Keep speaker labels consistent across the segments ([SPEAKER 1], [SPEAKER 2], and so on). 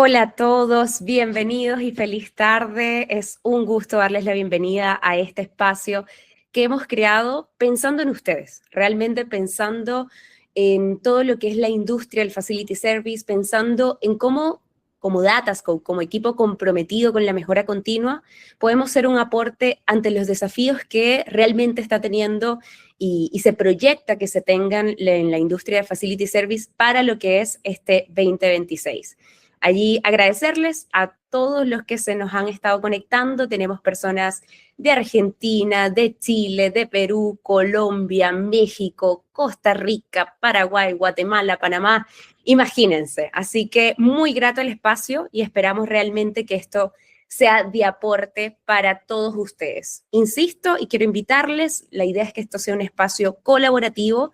[SPEAKER 1] Hola a todos, bienvenidos y feliz tarde. Es un gusto darles la bienvenida a este espacio que hemos creado pensando en ustedes, realmente pensando en todo lo que es la industria del Facility Service, pensando en cómo, como Datascope, como equipo comprometido con la mejora continua, podemos ser un aporte ante los desafíos que realmente está teniendo y se proyecta que se tengan en la industria de Facility Service para lo que es este 2026. Allí agradecerles a todos los que se nos han estado conectando. Tenemos personas de Argentina, de Chile, de Perú, Colombia, México, Costa Rica, Paraguay, Guatemala, Panamá. Imagínense. Así que muy grato el espacio y esperamos realmente que esto sea de aporte para todos ustedes. Insisto y quiero invitarles, la idea es que esto sea un espacio colaborativo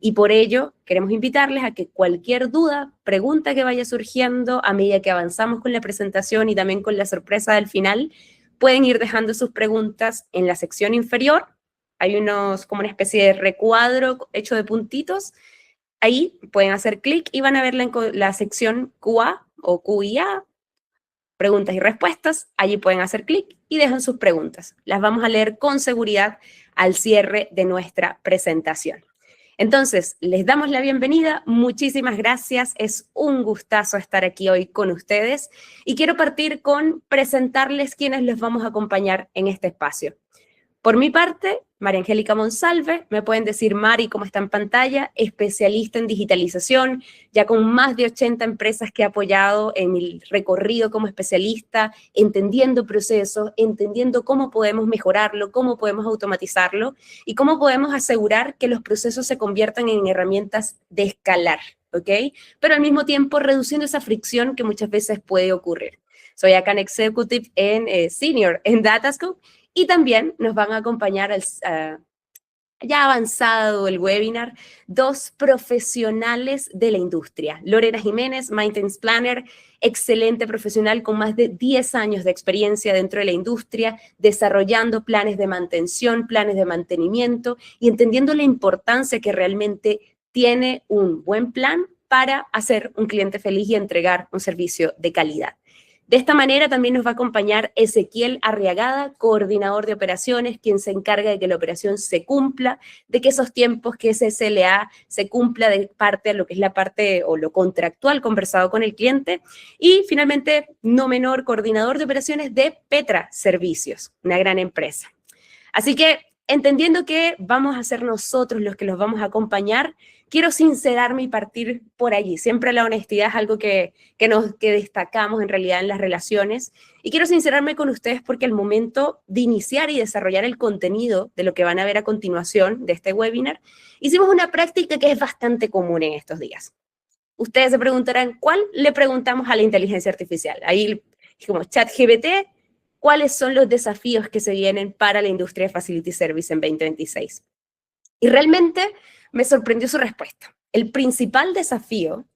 [SPEAKER 1] y por ello queremos invitarles a que cualquier duda, pregunta que vaya surgiendo a medida que avanzamos con la presentación y también con la sorpresa del final, pueden ir dejando sus preguntas en la sección inferior. Hay como una especie de recuadro hecho de puntitos. Ahí pueden hacer clic y van a ver la sección QA o QIA, preguntas y respuestas. Allí pueden hacer clic y dejan sus preguntas. Las vamos a leer con seguridad al cierre de nuestra presentación. Entonces, les damos la bienvenida, muchísimas gracias, es un gustazo estar aquí hoy con ustedes y quiero partir con presentarles quiénes les vamos a acompañar en este espacio. Por mi parte, María Angélica Monsalve, me pueden decir Mari como está en pantalla, especialista en digitalización, ya con más de 80 empresas que he apoyado en mi recorrido como especialista, entendiendo procesos, entendiendo cómo podemos mejorarlo, cómo podemos automatizarlo y cómo podemos asegurar que los procesos se conviertan en herramientas de escalar, ¿ok? Pero al mismo tiempo reduciendo esa fricción que muchas veces puede ocurrir. Soy Account Executive Senior en Datascope y también nos van a acompañar ya avanzado el webinar, dos profesionales de la industria. Lorena Jiménez, Maintenance Planner, excelente profesional con más de 10 años de experiencia dentro de la industria, desarrollando planes de mantención, planes de mantenimiento y entendiendo la importancia que realmente tiene un buen plan para hacer un cliente feliz y entregar un servicio de calidad. De esta manera también nos va a acompañar Ezequiel Arriagada, coordinador de operaciones, quien se encarga de que la operación se cumpla, de que esos tiempos que ese SLA se cumpla de parte a lo que es la parte o lo contractual conversado con el cliente. Y finalmente, no menor, coordinador de operaciones de Petra Servicios, una gran empresa. Así que, entendiendo que vamos a ser nosotros los que los vamos a acompañar, quiero sincerarme y partir por allí. Siempre la honestidad es algo que destacamos en realidad en las relaciones. Y quiero sincerarme con ustedes porque al momento de iniciar y desarrollar el contenido de lo que van a ver a continuación de este webinar, hicimos una práctica que es bastante común en estos días. Ustedes se preguntarán, ¿cuál le preguntamos a la inteligencia artificial? Ahí, como ChatGPT, ¿cuáles son los desafíos que se vienen para la industria de Facility Service en 2026? Y realmente me sorprendió su respuesta. El principal desafío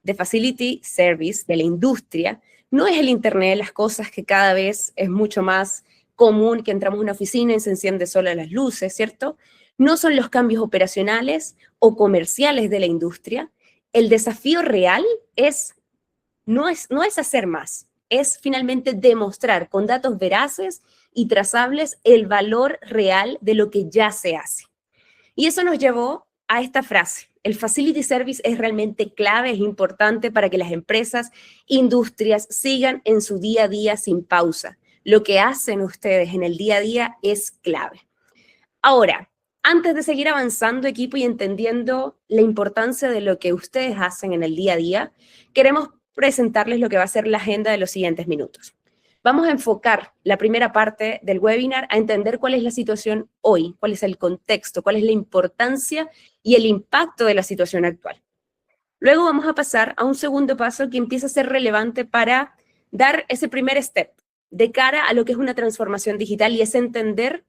[SPEAKER 1] de Facility Service, de la industria, no es el Internet de las cosas, que cada vez es mucho más común que entramos a una oficina y se enciende sola las luces, ¿cierto? No son los cambios operacionales o comerciales de la industria. El desafío real no es hacer más, es finalmente demostrar con datos veraces y trazables el valor real de lo que ya se hace. Y eso nos llevó a esta frase. El Facility Service es realmente clave, es importante para que las empresas, industrias sigan en su día a día sin pausa. Lo que hacen ustedes en el día a día es clave. Ahora, antes de seguir avanzando, equipo, y entendiendo la importancia de lo que ustedes hacen en el día a día, queremos presentarles lo que va a ser la agenda de los siguientes minutos. Vamos a enfocar la primera parte del webinar a entender cuál es la situación hoy, cuál es el contexto, cuál es la importancia y el impacto de la situación actual. Luego vamos a pasar a un segundo paso que empieza a ser relevante para dar ese primer step de cara a lo que es una transformación digital y es entender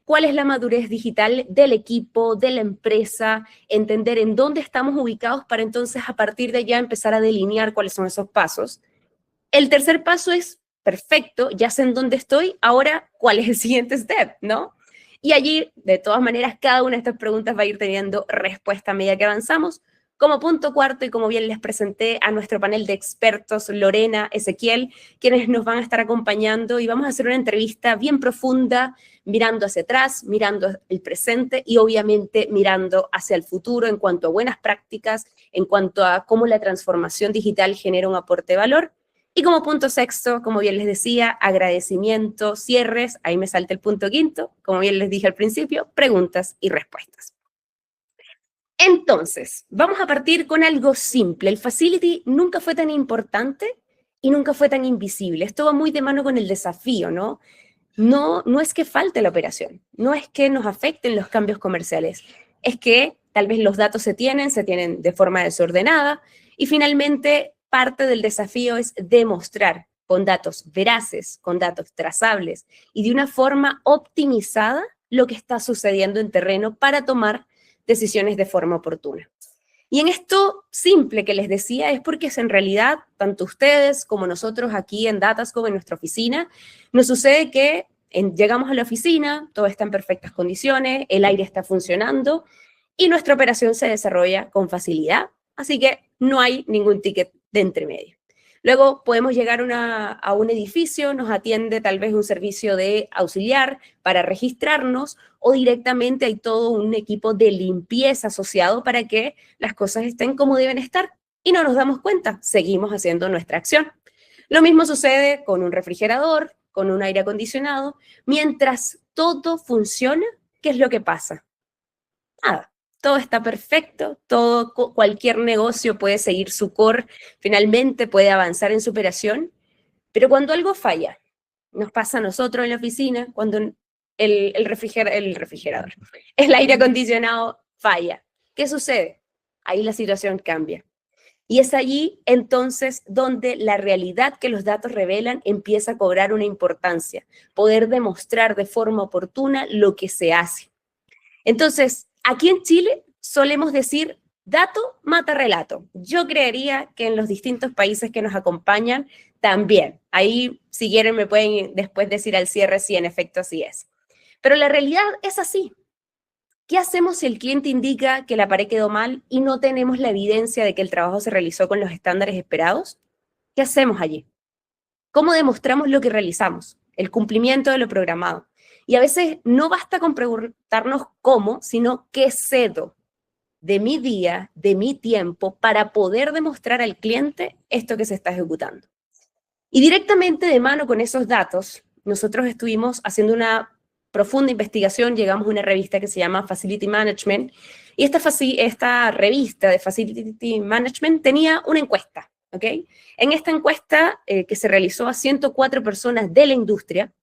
[SPEAKER 1] cuál es la madurez digital del equipo, de la empresa, entender en dónde estamos ubicados para entonces a partir de allá empezar a delinear cuáles son esos pasos. El tercer paso es, perfecto, ya sé en dónde estoy, ahora, ¿cuál es el siguiente step, no? Y allí, de todas maneras, cada una de estas preguntas va a ir teniendo respuesta a medida que avanzamos, Como punto cuarto, y como bien les presenté a nuestro panel de expertos, Lorena, Ezequiel, quienes nos van a estar acompañando y vamos a hacer una entrevista bien profunda, mirando hacia atrás, mirando el presente y obviamente mirando hacia el futuro en cuanto a buenas prácticas, en cuanto a cómo la transformación digital genera un aporte de valor. Y como punto sexto, como bien les decía, agradecimiento, cierres, ahí me salta el punto quinto, como bien les dije al principio, preguntas y respuestas. Entonces, vamos a partir con algo simple. El facility nunca fue tan importante y nunca fue tan invisible. Esto va muy de mano con el desafío, ¿no? No es que falte la operación, no es que nos afecten los cambios comerciales, es que tal vez los datos se tienen de forma desordenada y finalmente parte del desafío es demostrar con datos veraces, con datos trazables y de una forma optimizada lo que está sucediendo en terreno para tomar decisiones de forma oportuna. Y en esto simple que les decía es porque es en realidad, tanto ustedes como nosotros aquí en Datascope, en nuestra oficina, nos sucede que llegamos a la oficina, todo está en perfectas condiciones, el aire está funcionando y nuestra operación se desarrolla con facilidad, así que no hay ningún ticket de entremedio. Luego podemos llegar a un edificio, nos atiende tal vez un servicio de auxiliar para registrarnos o directamente hay todo un equipo de limpieza asociado para que las cosas estén como deben estar y no nos damos cuenta, seguimos haciendo nuestra acción. Lo mismo sucede con un refrigerador, con un aire acondicionado. Mientras todo funciona, ¿qué es lo que pasa? Nada. Todo está perfecto, cualquier negocio puede seguir su core, finalmente puede avanzar en su operación, pero cuando algo falla, nos pasa a nosotros en la oficina, cuando el refrigerador, el aire acondicionado falla. ¿Qué sucede? Ahí la situación cambia. Y es allí entonces donde la realidad que los datos revelan empieza a cobrar una importancia, poder demostrar de forma oportuna lo que se hace. Entonces, aquí en Chile solemos decir dato mata relato. Yo creería que en los distintos países que nos acompañan también. Ahí, si quieren, me pueden después decir al cierre si en efecto así es. Pero la realidad es así. ¿Qué hacemos si el cliente indica que la pared quedó mal y no tenemos la evidencia de que el trabajo se realizó con los estándares esperados? ¿Qué hacemos allí? ¿Cómo demostramos lo que realizamos? El cumplimiento de lo programado. Y a veces no basta con preguntarnos cómo, sino qué cedo de mi día, de mi tiempo, para poder demostrar al cliente esto que se está ejecutando. Y directamente de mano con esos datos, nosotros estuvimos haciendo una profunda investigación, llegamos a una revista que se llama Facility Management, y esta revista de Facility Management tenía una encuesta, ¿ok? En esta encuesta que se realizó a 104 personas de la industria,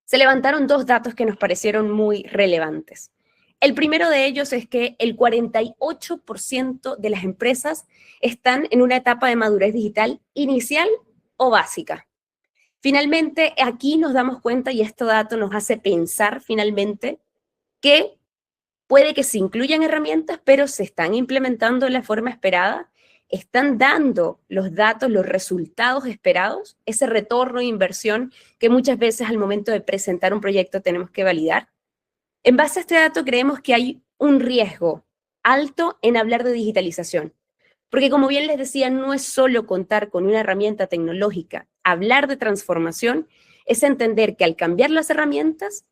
[SPEAKER 1] se levantaron dos datos que nos parecieron muy relevantes. El primero de ellos es que el 48% de las empresas están en una etapa de madurez digital inicial o básica. Finalmente, aquí nos damos cuenta, y este dato nos hace pensar finalmente, que puede que se incluyan herramientas, pero se están implementando de la forma esperada, están dando los datos, los resultados esperados, ese retorno de inversión que muchas veces al momento de presentar un proyecto tenemos que validar. En base a este dato creemos que hay un riesgo alto en hablar de digitalización, porque como bien les decía, no es solo contar con una herramienta tecnológica, hablar de transformación es entender que al cambiar las herramientas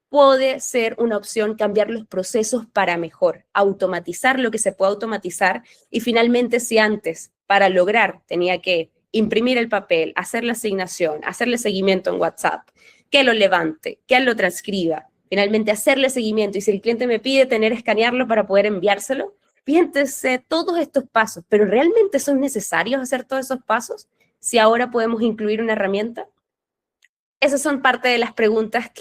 [SPEAKER 1] puede ser una opción cambiar los procesos para mejor, automatizar lo que se puede automatizar y finalmente si antes para lograr tenía que imprimir el papel, hacer la asignación, hacerle seguimiento en WhatsApp, que lo levante, que lo transcriba, finalmente hacerle seguimiento y si el cliente me pide tener escanearlo para poder enviárselo, fíjense todos estos pasos, pero ¿realmente son necesarios hacer todos esos pasos si ahora podemos incluir una herramienta? Esas son parte de las preguntas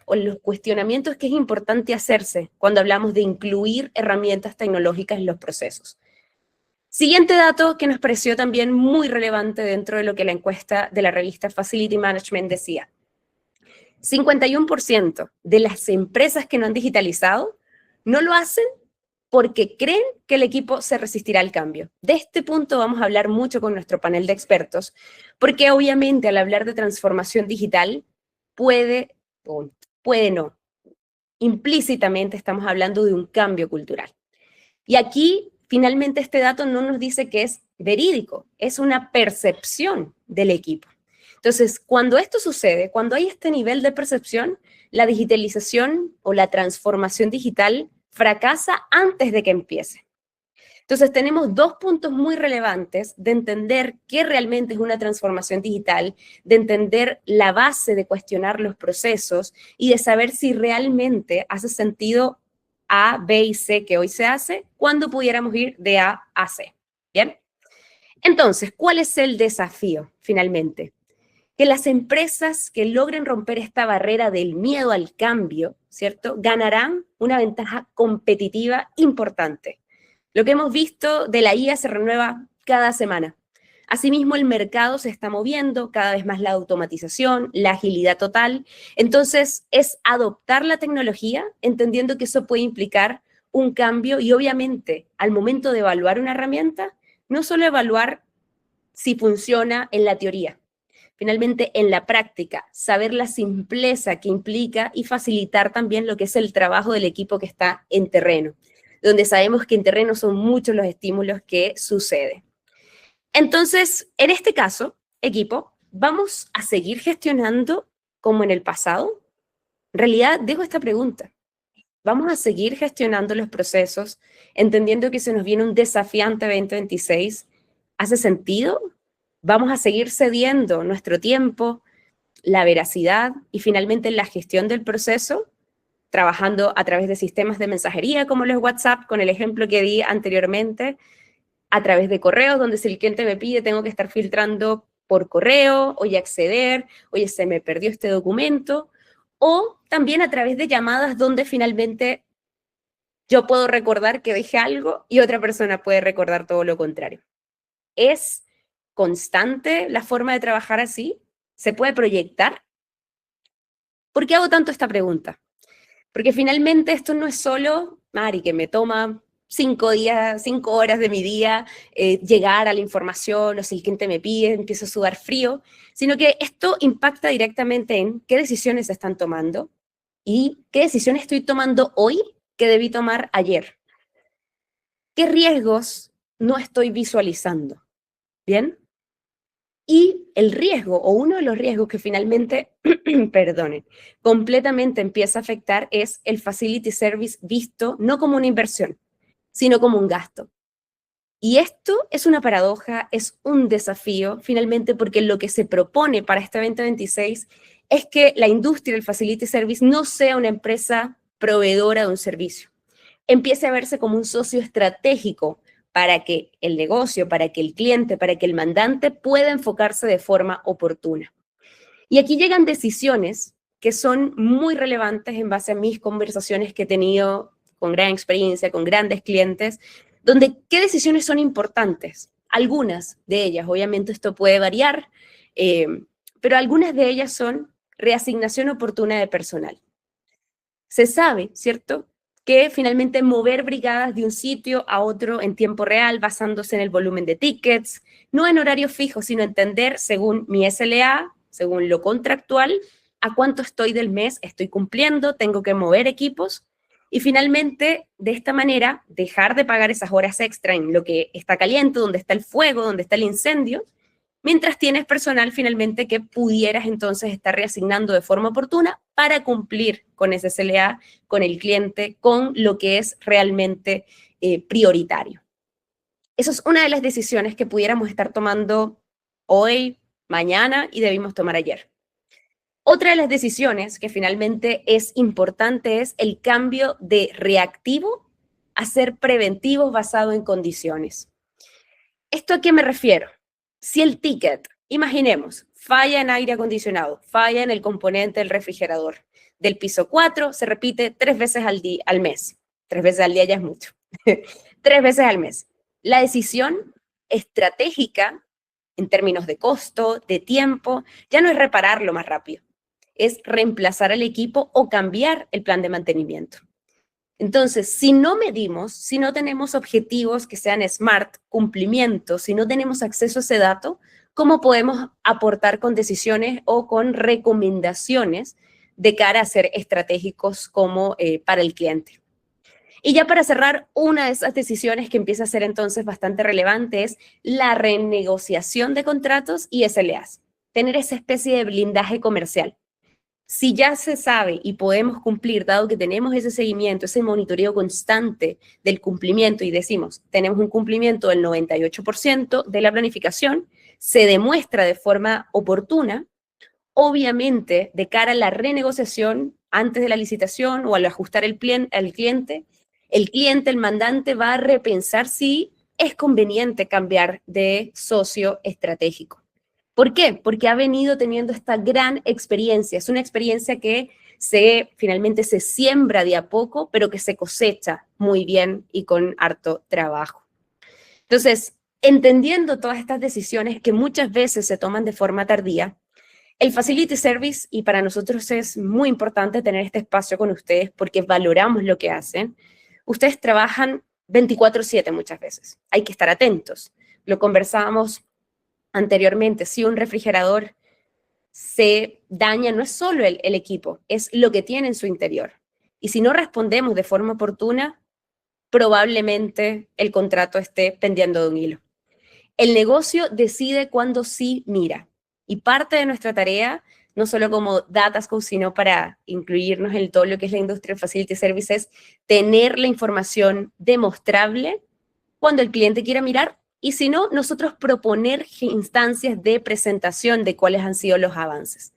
[SPEAKER 1] o los cuestionamientos que es importante hacerse cuando hablamos de incluir herramientas tecnológicas en los procesos. Siguiente dato que nos pareció también muy relevante dentro de lo que la encuesta de la revista Facility Management decía. 51% de las empresas que no han digitalizado no lo hacen porque creen que el equipo se resistirá al cambio. De este punto vamos a hablar mucho con nuestro panel de expertos, porque obviamente al hablar de transformación digital, puede no, implícitamente estamos hablando de un cambio cultural. Y aquí finalmente este dato no nos dice que es verídico, es una percepción del equipo. Entonces, cuando esto sucede, cuando hay este nivel de percepción, la digitalización o la transformación digital fracasa antes de que empiece. Entonces, tenemos dos puntos muy relevantes de entender qué realmente es una transformación digital, de entender la base de cuestionar los procesos y de saber si realmente hace sentido A, B y C que hoy se hace, cuando pudiéramos ir de A a C. ¿Bien? Entonces, ¿cuál es el desafío finalmente? Que las empresas que logren romper esta barrera del miedo al cambio, ¿cierto? Ganarán una ventaja competitiva importante. Lo que hemos visto de la IA se renueva cada semana. Asimismo, el mercado se está moviendo, cada vez más la automatización, la agilidad total. Entonces, es adoptar la tecnología, entendiendo que eso puede implicar un cambio y obviamente, al momento de evaluar una herramienta, no solo evaluar si funciona en la teoría, finalmente en la práctica, saber la simpleza que implica y facilitar también lo que es el trabajo del equipo que está en terreno, donde sabemos que en terreno son muchos los estímulos que suceden. Entonces, en este caso, equipo, ¿vamos a seguir gestionando como en el pasado? En realidad, dejo esta pregunta. ¿Vamos a seguir gestionando los procesos, entendiendo que se nos viene un desafiante 2026? ¿Hace sentido? ¿Vamos a seguir cediendo nuestro tiempo, la veracidad y finalmente la gestión del proceso, trabajando a través de sistemas de mensajería como los WhatsApp, con el ejemplo que di anteriormente, a través de correos, donde si el cliente me pide, tengo que estar filtrando por correo, oye, acceder, oye, se me perdió este documento, o también a través de llamadas donde finalmente yo puedo recordar que dejé algo y otra persona puede recordar todo lo contrario. ¿Es constante la forma de trabajar así? ¿Se puede proyectar? ¿Por qué hago tanto esta pregunta? Porque finalmente esto no es solo, Mari, que me toma 5 días, 5 horas de mi día llegar a la información, o si el cliente me pide, empiezo a sudar frío, sino que esto impacta directamente en qué decisiones se están tomando y qué decisiones estoy tomando hoy que debí tomar ayer. ¿Qué riesgos no estoy visualizando? ¿Bien? Y el riesgo, o uno de los riesgos que finalmente, perdonen, completamente empieza a afectar es el facility service visto no como una inversión, sino como un gasto. Y esto es una paradoja, es un desafío, finalmente, porque lo que se propone para este 2026 es que la industria del facility service no sea una empresa proveedora de un servicio, empiece a verse como un socio estratégico para que el negocio, para que el cliente, para que el mandante pueda enfocarse de forma oportuna. Y aquí llegan decisiones que son muy relevantes en base a mis conversaciones que he tenido con gran experiencia, con grandes clientes, donde qué decisiones son importantes. Algunas de ellas, obviamente esto puede variar, eh, pero algunas de ellas son reasignación oportuna de personal. Se sabe, ¿cierto?, que finalmente mover brigadas de un sitio a otro en tiempo real, basándose en el volumen de tickets, no en horario fijo, sino entender según mi SLA, según lo contractual, a cuánto estoy del mes, estoy cumpliendo, tengo que mover equipos y finalmente, de esta manera, dejar de pagar esas horas extra en lo que está caliente, donde está el fuego, donde está el incendio, mientras tienes personal finalmente que pudieras entonces estar reasignando de forma oportuna para cumplir con ese SLA, con el cliente, con lo que es realmente prioritario. Esa es una de las decisiones que pudiéramos estar tomando hoy, mañana y debimos tomar ayer. Otra de las decisiones que finalmente es importante es el cambio de reactivo a ser preventivo basado en condiciones. ¿Esto a qué me refiero? Si el ticket, imaginemos, falla en aire acondicionado, falla en el componente del refrigerador del piso 4, se repite 3 veces al mes. 3 veces al día ya es mucho. 3 veces al mes. La decisión estratégica en términos de costo, de tiempo, ya no es repararlo más rápido, es reemplazar al equipo o cambiar el plan de mantenimiento. Entonces, si no medimos, si no tenemos objetivos que sean smart, cumplimiento, si no tenemos acceso a ese dato, ¿cómo podemos aportar con decisiones o con recomendaciones de cara a ser estratégicos como para el cliente? Y ya para cerrar, una de esas decisiones que empieza a ser entonces bastante relevante es la renegociación de contratos y SLAs. Tener esa especie de blindaje comercial. Si ya se sabe y podemos cumplir, dado que tenemos ese seguimiento, ese monitoreo constante del cumplimiento y decimos, tenemos un cumplimiento del 98% de la planificación, se demuestra de forma oportuna, obviamente de cara a la renegociación antes de la licitación o al ajustar el cliente, el mandante va a repensar si es conveniente cambiar de socio estratégico. ¿Por qué? Porque ha venido teniendo esta gran experiencia. Es una experiencia que finalmente se siembra de a poco, pero que se cosecha muy bien y con harto trabajo. Entonces, entendiendo todas estas decisiones que muchas veces se toman de forma tardía, el Facility Service, y para nosotros es muy importante tener este espacio con ustedes porque valoramos lo que hacen. Ustedes trabajan 24/7 muchas veces. Hay que estar atentos. Lo conversábamos anteriormente. Si un refrigerador se daña, no es solo el equipo, es lo que tiene en su interior. Y si no respondemos de forma oportuna, probablemente el contrato esté pendiendo de un hilo. El negocio decide cuándo sí mira. Y parte de nuestra tarea, no solo como Datascope, sino para incluirnos en todo lo que es la industria de Facility Services, tener la información demostrable cuando el cliente quiera mirar y si no, nosotros proponer instancias de presentación de cuáles han sido los avances.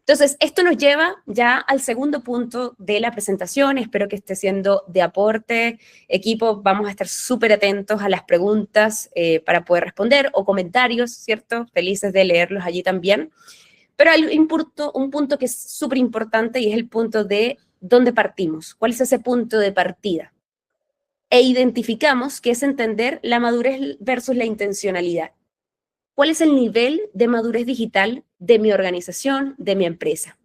[SPEAKER 1] Entonces, esto nos lleva ya al segundo punto de la presentación. Espero que esté siendo de aporte. Equipo, vamos a estar súper atentos a las preguntas para poder responder o comentarios, ¿cierto? Felices de leerlos allí también. Pero hay un punto que es súper importante y es el punto de dónde partimos. ¿Cuál es ese punto de partida? E identificamos que es entender la madurez versus la intencionalidad. ¿Cuál es el nivel de madurez digital de mi organización, de mi empresa?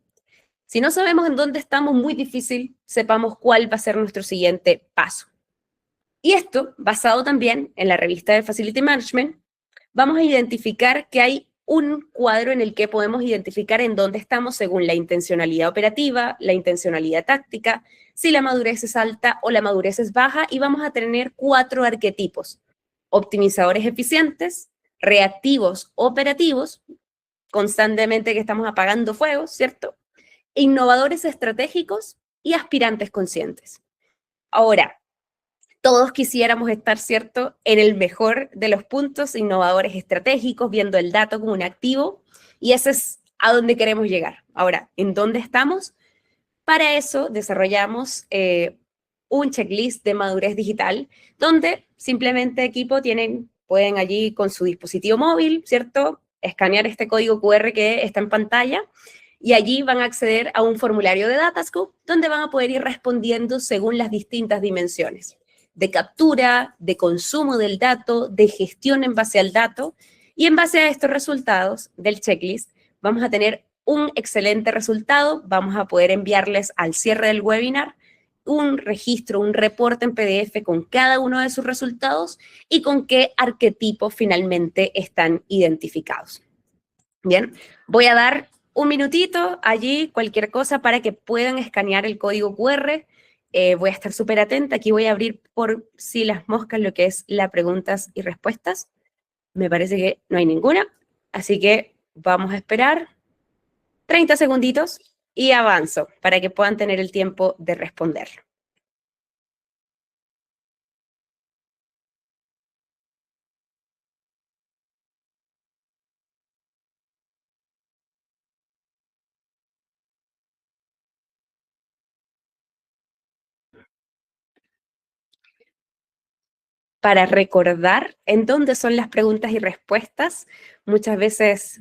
[SPEAKER 1] Si no sabemos en dónde estamos, muy difícil sepamos cuál va a ser nuestro siguiente paso. Y esto, basado también en la revista de Facility Management, vamos a identificar que hay un cuadro en el que podemos identificar en dónde estamos según la intencionalidad operativa, la intencionalidad táctica, si la madurez es alta o la madurez es baja, y vamos a tener 4 arquetipos: optimizadores eficientes, reactivos operativos, constantemente que estamos apagando fuegos, ¿cierto? Innovadores estratégicos y aspirantes conscientes. Ahora, todos quisiéramos estar, ¿cierto?, en el mejor de los puntos, innovadores estratégicos, viendo el dato como un activo, y ese es a donde queremos llegar. Ahora, ¿en dónde estamos? Para eso desarrollamos un checklist de madurez digital, donde simplemente equipo pueden allí con su dispositivo móvil, ¿cierto?, escanear este código QR que está en pantalla, y allí van a acceder a un formulario de Datascope, donde van a poder ir respondiendo según las distintas dimensiones de captura, de consumo del dato, de gestión en base al dato, y en base a estos resultados del checklist vamos a tener un excelente resultado. Vamos a poder enviarles al cierre del webinar un registro, un reporte en PDF con cada uno de sus resultados y con qué arquetipos finalmente están identificados. Bien, voy a dar un minutito allí, cualquier cosa para que puedan escanear el código QR. Voy a estar súper atenta. Aquí voy a abrir por si las moscas lo que es las preguntas y respuestas. Me parece que no hay ninguna, así que vamos a esperar 30 segunditos y avanzo para que puedan tener el tiempo de responder. Para recordar en dónde son las preguntas y respuestas, muchas veces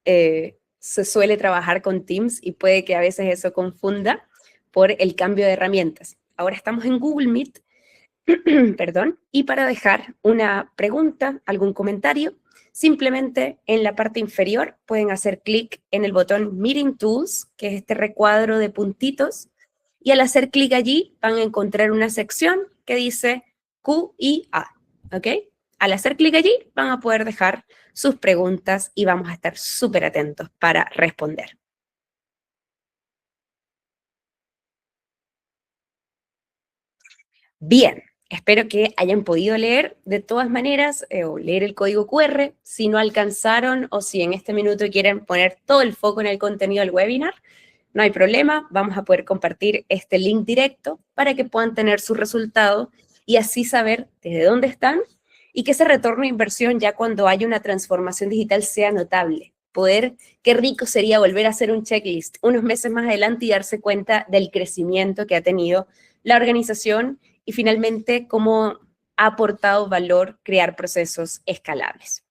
[SPEAKER 1] se suele trabajar con Teams y puede que a veces eso confunda por el cambio de herramientas. Ahora estamos en Google Meet, perdón, y para dejar una pregunta, algún comentario, simplemente en la parte inferior pueden hacer clic en el botón Meeting Tools, que es este recuadro de puntitos, y al hacer clic allí van a encontrar una sección que dice Q&A, ¿ok? Al hacer clic allí van a poder dejar sus preguntas y vamos a estar súper atentos para responder. Bien, espero que hayan podido leer de todas maneras o leer el código QR. Si no alcanzaron o si en este minuto quieren poner todo el foco en el contenido del webinar, no hay problema, vamos a poder compartir este link directo para que puedan tener su resultado y así saber desde dónde están y que ese retorno de inversión ya cuando haya una transformación digital sea notable. Qué rico sería volver a hacer un checklist unos meses más adelante y darse cuenta del crecimiento que ha tenido la organización y finalmente cómo ha aportado valor crear procesos escalables.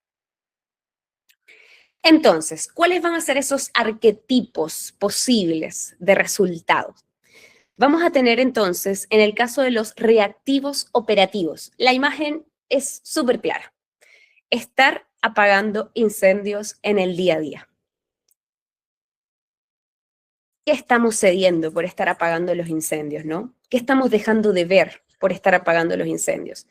[SPEAKER 1] Entonces, ¿cuáles van a ser esos arquetipos posibles de resultados? Vamos a tener entonces, en el caso de los reactivos operativos, la imagen es súper clara. Estar apagando incendios en el día a día. ¿Qué estamos cediendo por estar apagando los incendios, no? ¿Qué estamos dejando de ver por estar apagando los incendios?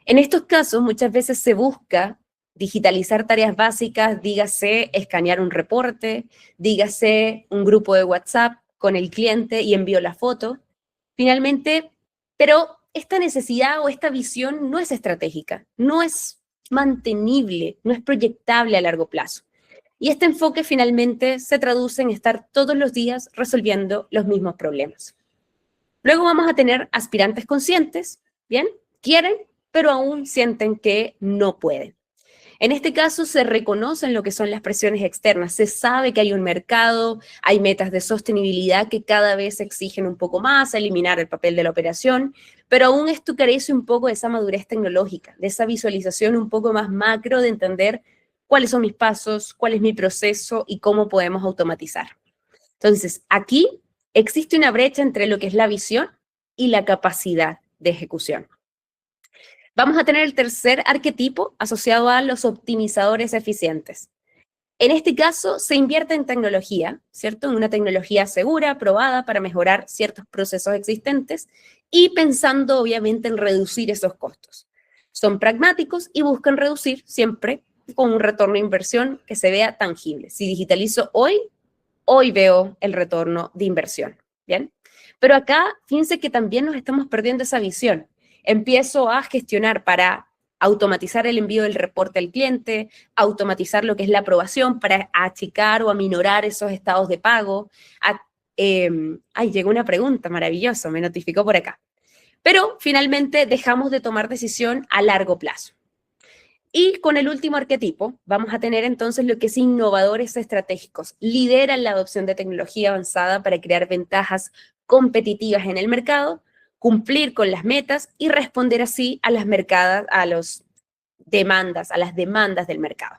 [SPEAKER 1] En estos casos, muchas veces se busca digitalizar tareas básicas, dígase escanear un reporte, dígase un grupo de WhatsApp con el cliente y envío la foto. Finalmente, pero esta necesidad o esta visión no es estratégica, no es mantenible, no es proyectable a largo plazo. Y este enfoque finalmente se traduce en estar todos los días resolviendo los mismos problemas. Luego vamos a tener aspirantes conscientes, ¿bien? Quieren, pero aún sienten que no pueden. En este caso se reconocen lo que son las presiones externas, se sabe que hay un mercado, hay metas de sostenibilidad que cada vez exigen un poco más, eliminar el papel de la operación, pero aún esto carece un poco de esa madurez tecnológica, de esa visualización un poco más macro de entender cuáles son mis pasos, cuál es mi proceso y cómo podemos automatizar. Entonces, aquí existe una brecha entre lo que es la visión y la capacidad de ejecución. Vamos a tener el tercer arquetipo asociado a los optimizadores eficientes. En este caso, se invierte en tecnología, ¿cierto? En una tecnología segura, probada para mejorar ciertos procesos existentes y pensando obviamente en reducir esos costos. Son pragmáticos y buscan reducir siempre con un retorno de inversión que se vea tangible. Si digitalizo hoy veo el retorno de inversión, ¿bien? Pero acá, fíjense que también nos estamos perdiendo esa visión. Empiezo a gestionar para automatizar el envío del reporte al cliente, automatizar lo que es la aprobación para achicar o aminorar esos estados de pago. Llegó una pregunta, maravilloso, me notificó por acá. Pero finalmente dejamos de tomar decisión a largo plazo. Y con el último arquetipo vamos a tener entonces lo que es innovadores estratégicos. Lideran la adopción de tecnología avanzada para crear ventajas competitivas en el mercado, cumplir con las metas y responder así a las demandas del mercado.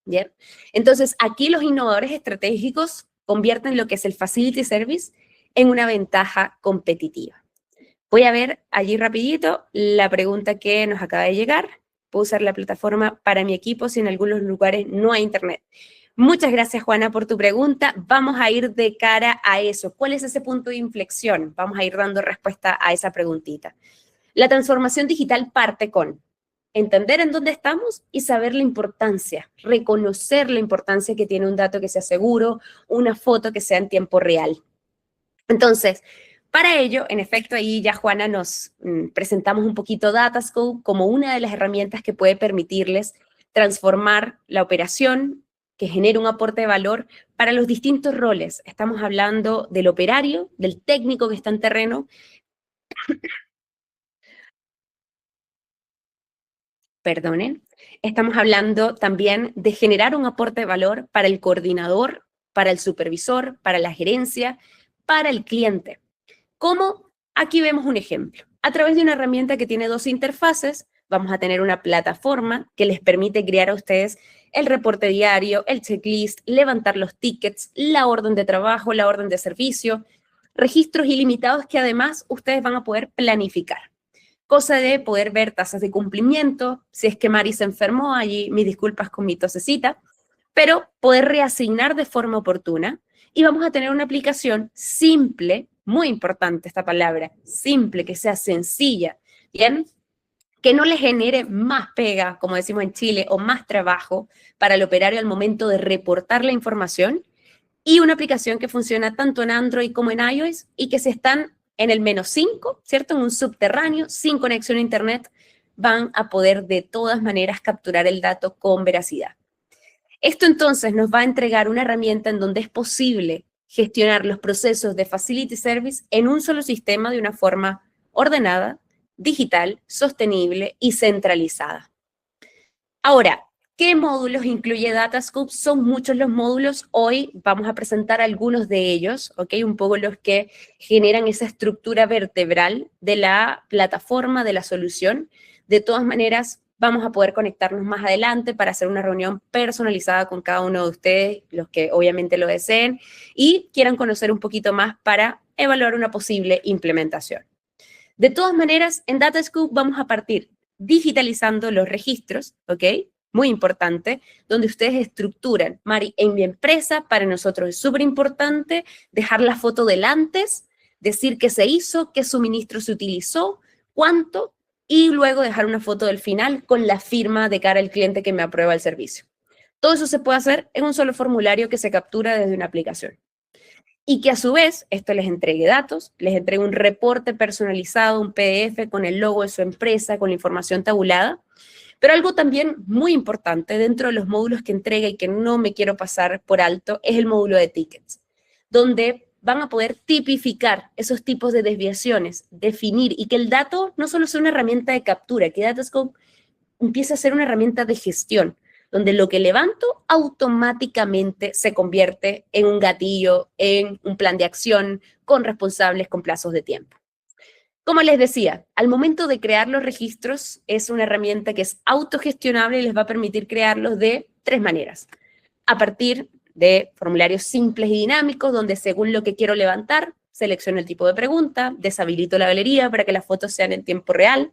[SPEAKER 1] ¿Bien? Entonces, aquí los innovadores estratégicos convierten lo que es el facility service en una ventaja competitiva. Voy a ver allí rapidito la pregunta que nos acaba de llegar. Puedo usar la plataforma para mi equipo si en algunos lugares no hay internet. Muchas gracias, Juana, por tu pregunta. Vamos a ir de cara a eso. ¿Cuál es ese punto de inflexión? Vamos a ir dando respuesta a esa preguntita. La transformación digital parte con entender en dónde estamos y saber la importancia, reconocer la importancia que tiene un dato que sea seguro, una foto que sea en tiempo real. Entonces, para ello, en efecto, ahí ya Juana nos presentamos un poquito Datascope como una de las herramientas que puede permitirles transformar la operación, que genere un aporte de valor para los distintos roles. Estamos hablando del operario, del técnico que está en terreno. Perdonen. Estamos hablando también de generar un aporte de valor para el coordinador, para el supervisor, para la gerencia, para el cliente. ¿Cómo? Aquí vemos un ejemplo. A través de una herramienta que tiene dos interfaces, vamos a tener una plataforma que les permite crear a ustedes el reporte diario, el checklist, levantar los tickets, la orden de trabajo, la orden de servicio, registros ilimitados que además ustedes van a poder planificar. Cosa de poder ver tasas de cumplimiento, si es que Mari se enfermó, allí mis disculpas con mi tosecita, pero poder reasignar de forma oportuna y vamos a tener una aplicación simple, muy importante esta palabra, simple, que sea sencilla, ¿bien? Que no le genere más pega, como decimos en Chile, o más trabajo para el operario al momento de reportar la información, y una aplicación que funciona tanto en Android como en iOS y que se están en el -5, ¿cierto? En un subterráneo, sin conexión a internet, van a poder de todas maneras capturar el dato con veracidad. Esto entonces nos va a entregar una herramienta en donde es posible gestionar los procesos de Facility Service en un solo sistema de una forma ordenada, digital, sostenible y centralizada. Ahora, ¿qué módulos incluye Datascope? Son muchos los módulos. Hoy vamos a presentar algunos de ellos, ¿ok? Un poco los que generan esa estructura vertebral de la plataforma, de la solución. De todas maneras, vamos a poder conectarnos más adelante para hacer una reunión personalizada con cada uno de ustedes, los que obviamente lo deseen y quieran conocer un poquito más para evaluar una posible implementación. De todas maneras, en Datascope vamos a partir digitalizando los registros, ¿ok? Muy importante, donde ustedes estructuran, Mari, en mi empresa, para nosotros es súper importante dejar la foto del antes, decir qué se hizo, qué suministro se utilizó, cuánto, y luego dejar una foto del final con la firma de cara al cliente que me aprueba el servicio. Todo eso se puede hacer en un solo formulario que se captura desde una aplicación. Y que a su vez esto les entregue datos, les entregue un reporte personalizado, un PDF con el logo de su empresa, con la información tabulada. Pero algo también muy importante dentro de los módulos que entrega y que no me quiero pasar por alto es el módulo de tickets, donde van a poder tipificar esos tipos de desviaciones, definir y que el dato no solo sea una herramienta de captura, que Datascope empiece a ser una herramienta de gestión, donde lo que levanto automáticamente se convierte en un gatillo, en un plan de acción con responsables con plazos de tiempo. Como les decía, al momento de crear los registros es una herramienta que es autogestionable y les va a permitir crearlos de 3 maneras. A partir de formularios simples y dinámicos, donde según lo que quiero levantar, selecciono el tipo de pregunta, deshabilito la galería para que las fotos sean en tiempo real.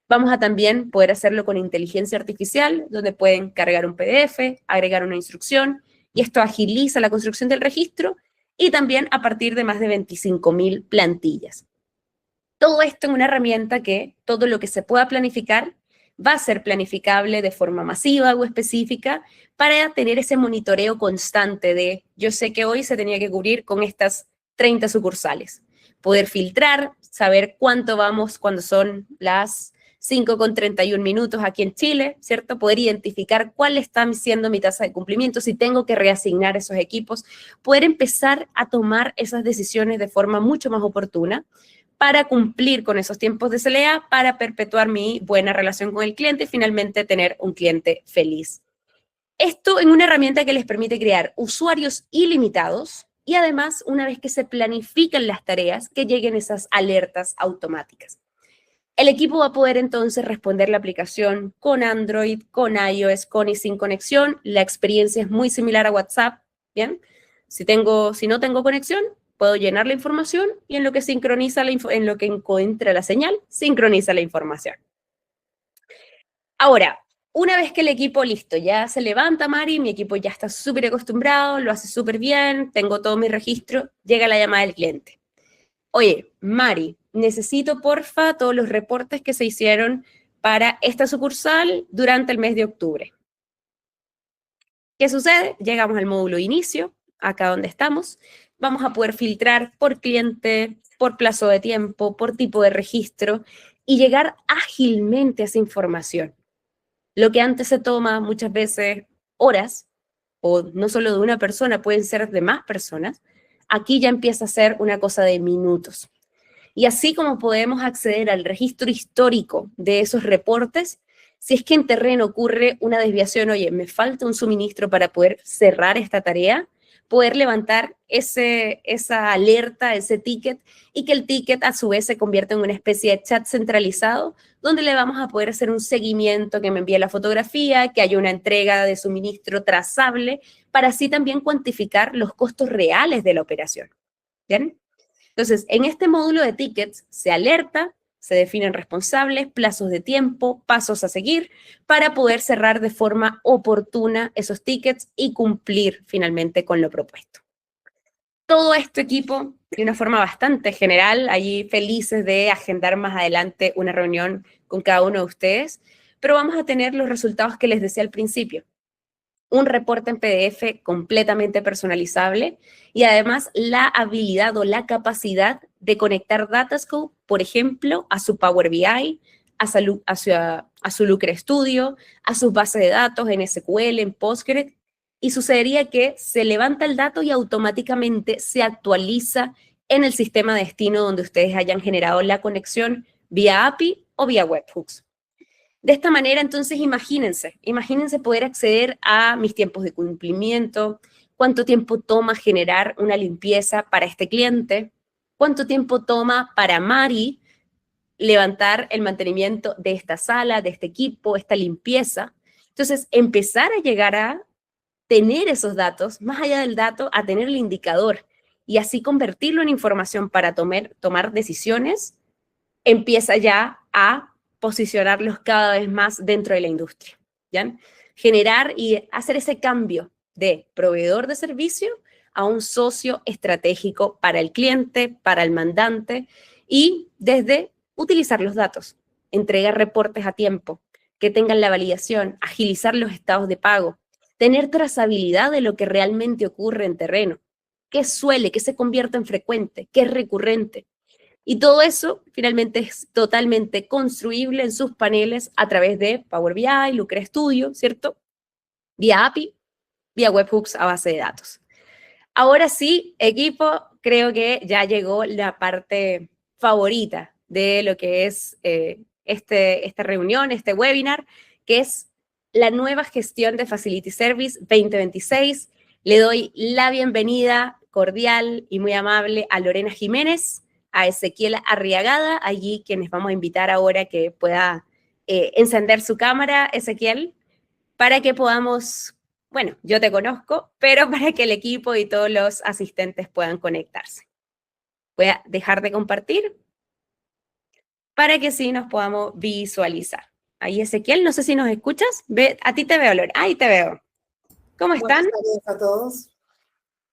[SPEAKER 1] Vamos a también poder hacerlo con inteligencia artificial, donde pueden cargar un PDF, agregar una instrucción, y esto agiliza la construcción del registro, y también a partir de más de 25.000 plantillas. Todo esto en una herramienta que todo lo que se pueda planificar va a ser planificable de forma masiva o específica para tener ese monitoreo constante de yo sé que hoy se tenía que cubrir con estas 30 sucursales. Poder filtrar, saber cuánto vamos cuando son las 5:31 aquí en Chile, ¿cierto? Poder identificar cuál está siendo mi tasa de cumplimiento, si tengo que reasignar esos equipos, poder empezar a tomar esas decisiones de forma mucho más oportuna para cumplir con esos tiempos de CLA, para perpetuar mi buena relación con el cliente y finalmente tener un cliente feliz. Esto en una herramienta que les permite crear usuarios ilimitados y además, una vez que se planifican las tareas, que lleguen esas alertas automáticas. El equipo va a poder entonces responder la aplicación con Android, con iOS, con y sin conexión. La experiencia es muy similar a WhatsApp, ¿bien? Si no tengo conexión, puedo llenar la información y en lo que sincroniza en lo que encuentra la señal, sincroniza la información. Ahora, una vez que el equipo listo, ya se levanta Mari, mi equipo ya está súper acostumbrado, lo hace súper bien, tengo todo mi registro, llega la llamada del cliente. Oye, Mari, necesito porfa todos los reportes que se hicieron para esta sucursal durante el mes de octubre. ¿Qué sucede? Llegamos al módulo inicio, acá donde estamos. Vamos a poder filtrar por cliente, por plazo de tiempo, por tipo de registro y llegar ágilmente a esa información. Lo que antes se toma muchas veces horas, o no solo de una persona, pueden ser de más personas, aquí ya empieza a ser una cosa de minutos. Y así como podemos acceder al registro histórico de esos reportes, si es que en terreno ocurre una desviación, oye, me falta un suministro para poder cerrar esta tarea, poder levantar esa alerta, ese ticket, y que el ticket a su vez se convierta en una especie de chat centralizado, donde le vamos a poder hacer un seguimiento, que me envíe la fotografía, que haya una entrega de suministro trazable, para así también cuantificar los costos reales de la operación. ¿Bien? Entonces, en este módulo de tickets se alerta, se definen responsables, plazos de tiempo, pasos a seguir para poder cerrar de forma oportuna esos tickets y cumplir finalmente con lo propuesto. Todo este equipo, de una forma bastante general, allí felices de agendar más adelante una reunión con cada uno de ustedes, pero vamos a tener los resultados que les decía al principio. Un reporte en PDF completamente personalizable y además la habilidad o la capacidad de conectar Datascope, por ejemplo, a su Power BI, a su Lucre Studio, a sus bases de datos en SQL, en Postgres, y sucedería que se levanta el dato y automáticamente se actualiza en el sistema destino donde ustedes hayan generado la conexión vía API o vía webhooks. De esta manera, entonces, imagínense poder acceder a mis tiempos de cumplimiento, cuánto tiempo toma generar una limpieza para este cliente, cuánto tiempo toma para Mari levantar el mantenimiento de esta sala, de este equipo, esta limpieza. Entonces, empezar a llegar a tener esos datos, más allá del dato, a tener el indicador y así convertirlo en información para tomar decisiones, empieza ya a posicionarlos cada vez más dentro de la industria, ¿ya? Generar y hacer ese cambio de proveedor de servicio a un socio estratégico para el cliente, para el mandante, y desde utilizar los datos, entregar reportes a tiempo, que tengan la validación, agilizar los estados de pago, tener trazabilidad de lo que realmente ocurre en terreno, qué se convierte en frecuente, qué es recurrente. Y todo eso finalmente es totalmente construible en sus paneles a través de Power BI, Lucre Studio, ¿cierto? Vía API, vía webhooks a base de datos. Ahora sí, equipo, creo que ya llegó la parte favorita de lo que es esta reunión, este webinar, que es la nueva gestión de Facility Service 2026. Le doy la bienvenida cordial y muy amable a Lorena Jiménez, a Ezequiel Arriagada, allí quienes vamos a invitar ahora que pueda encender su cámara, Ezequiel, para que podamos, bueno, yo te conozco, pero para que el equipo y todos los asistentes puedan conectarse. Voy a dejar de compartir para que sí nos podamos visualizar. Ahí, Ezequiel, no sé si nos escuchas. A ti te veo, Lorena. Ahí te veo. ¿Cómo están?
[SPEAKER 2] Buenas tardes a todos.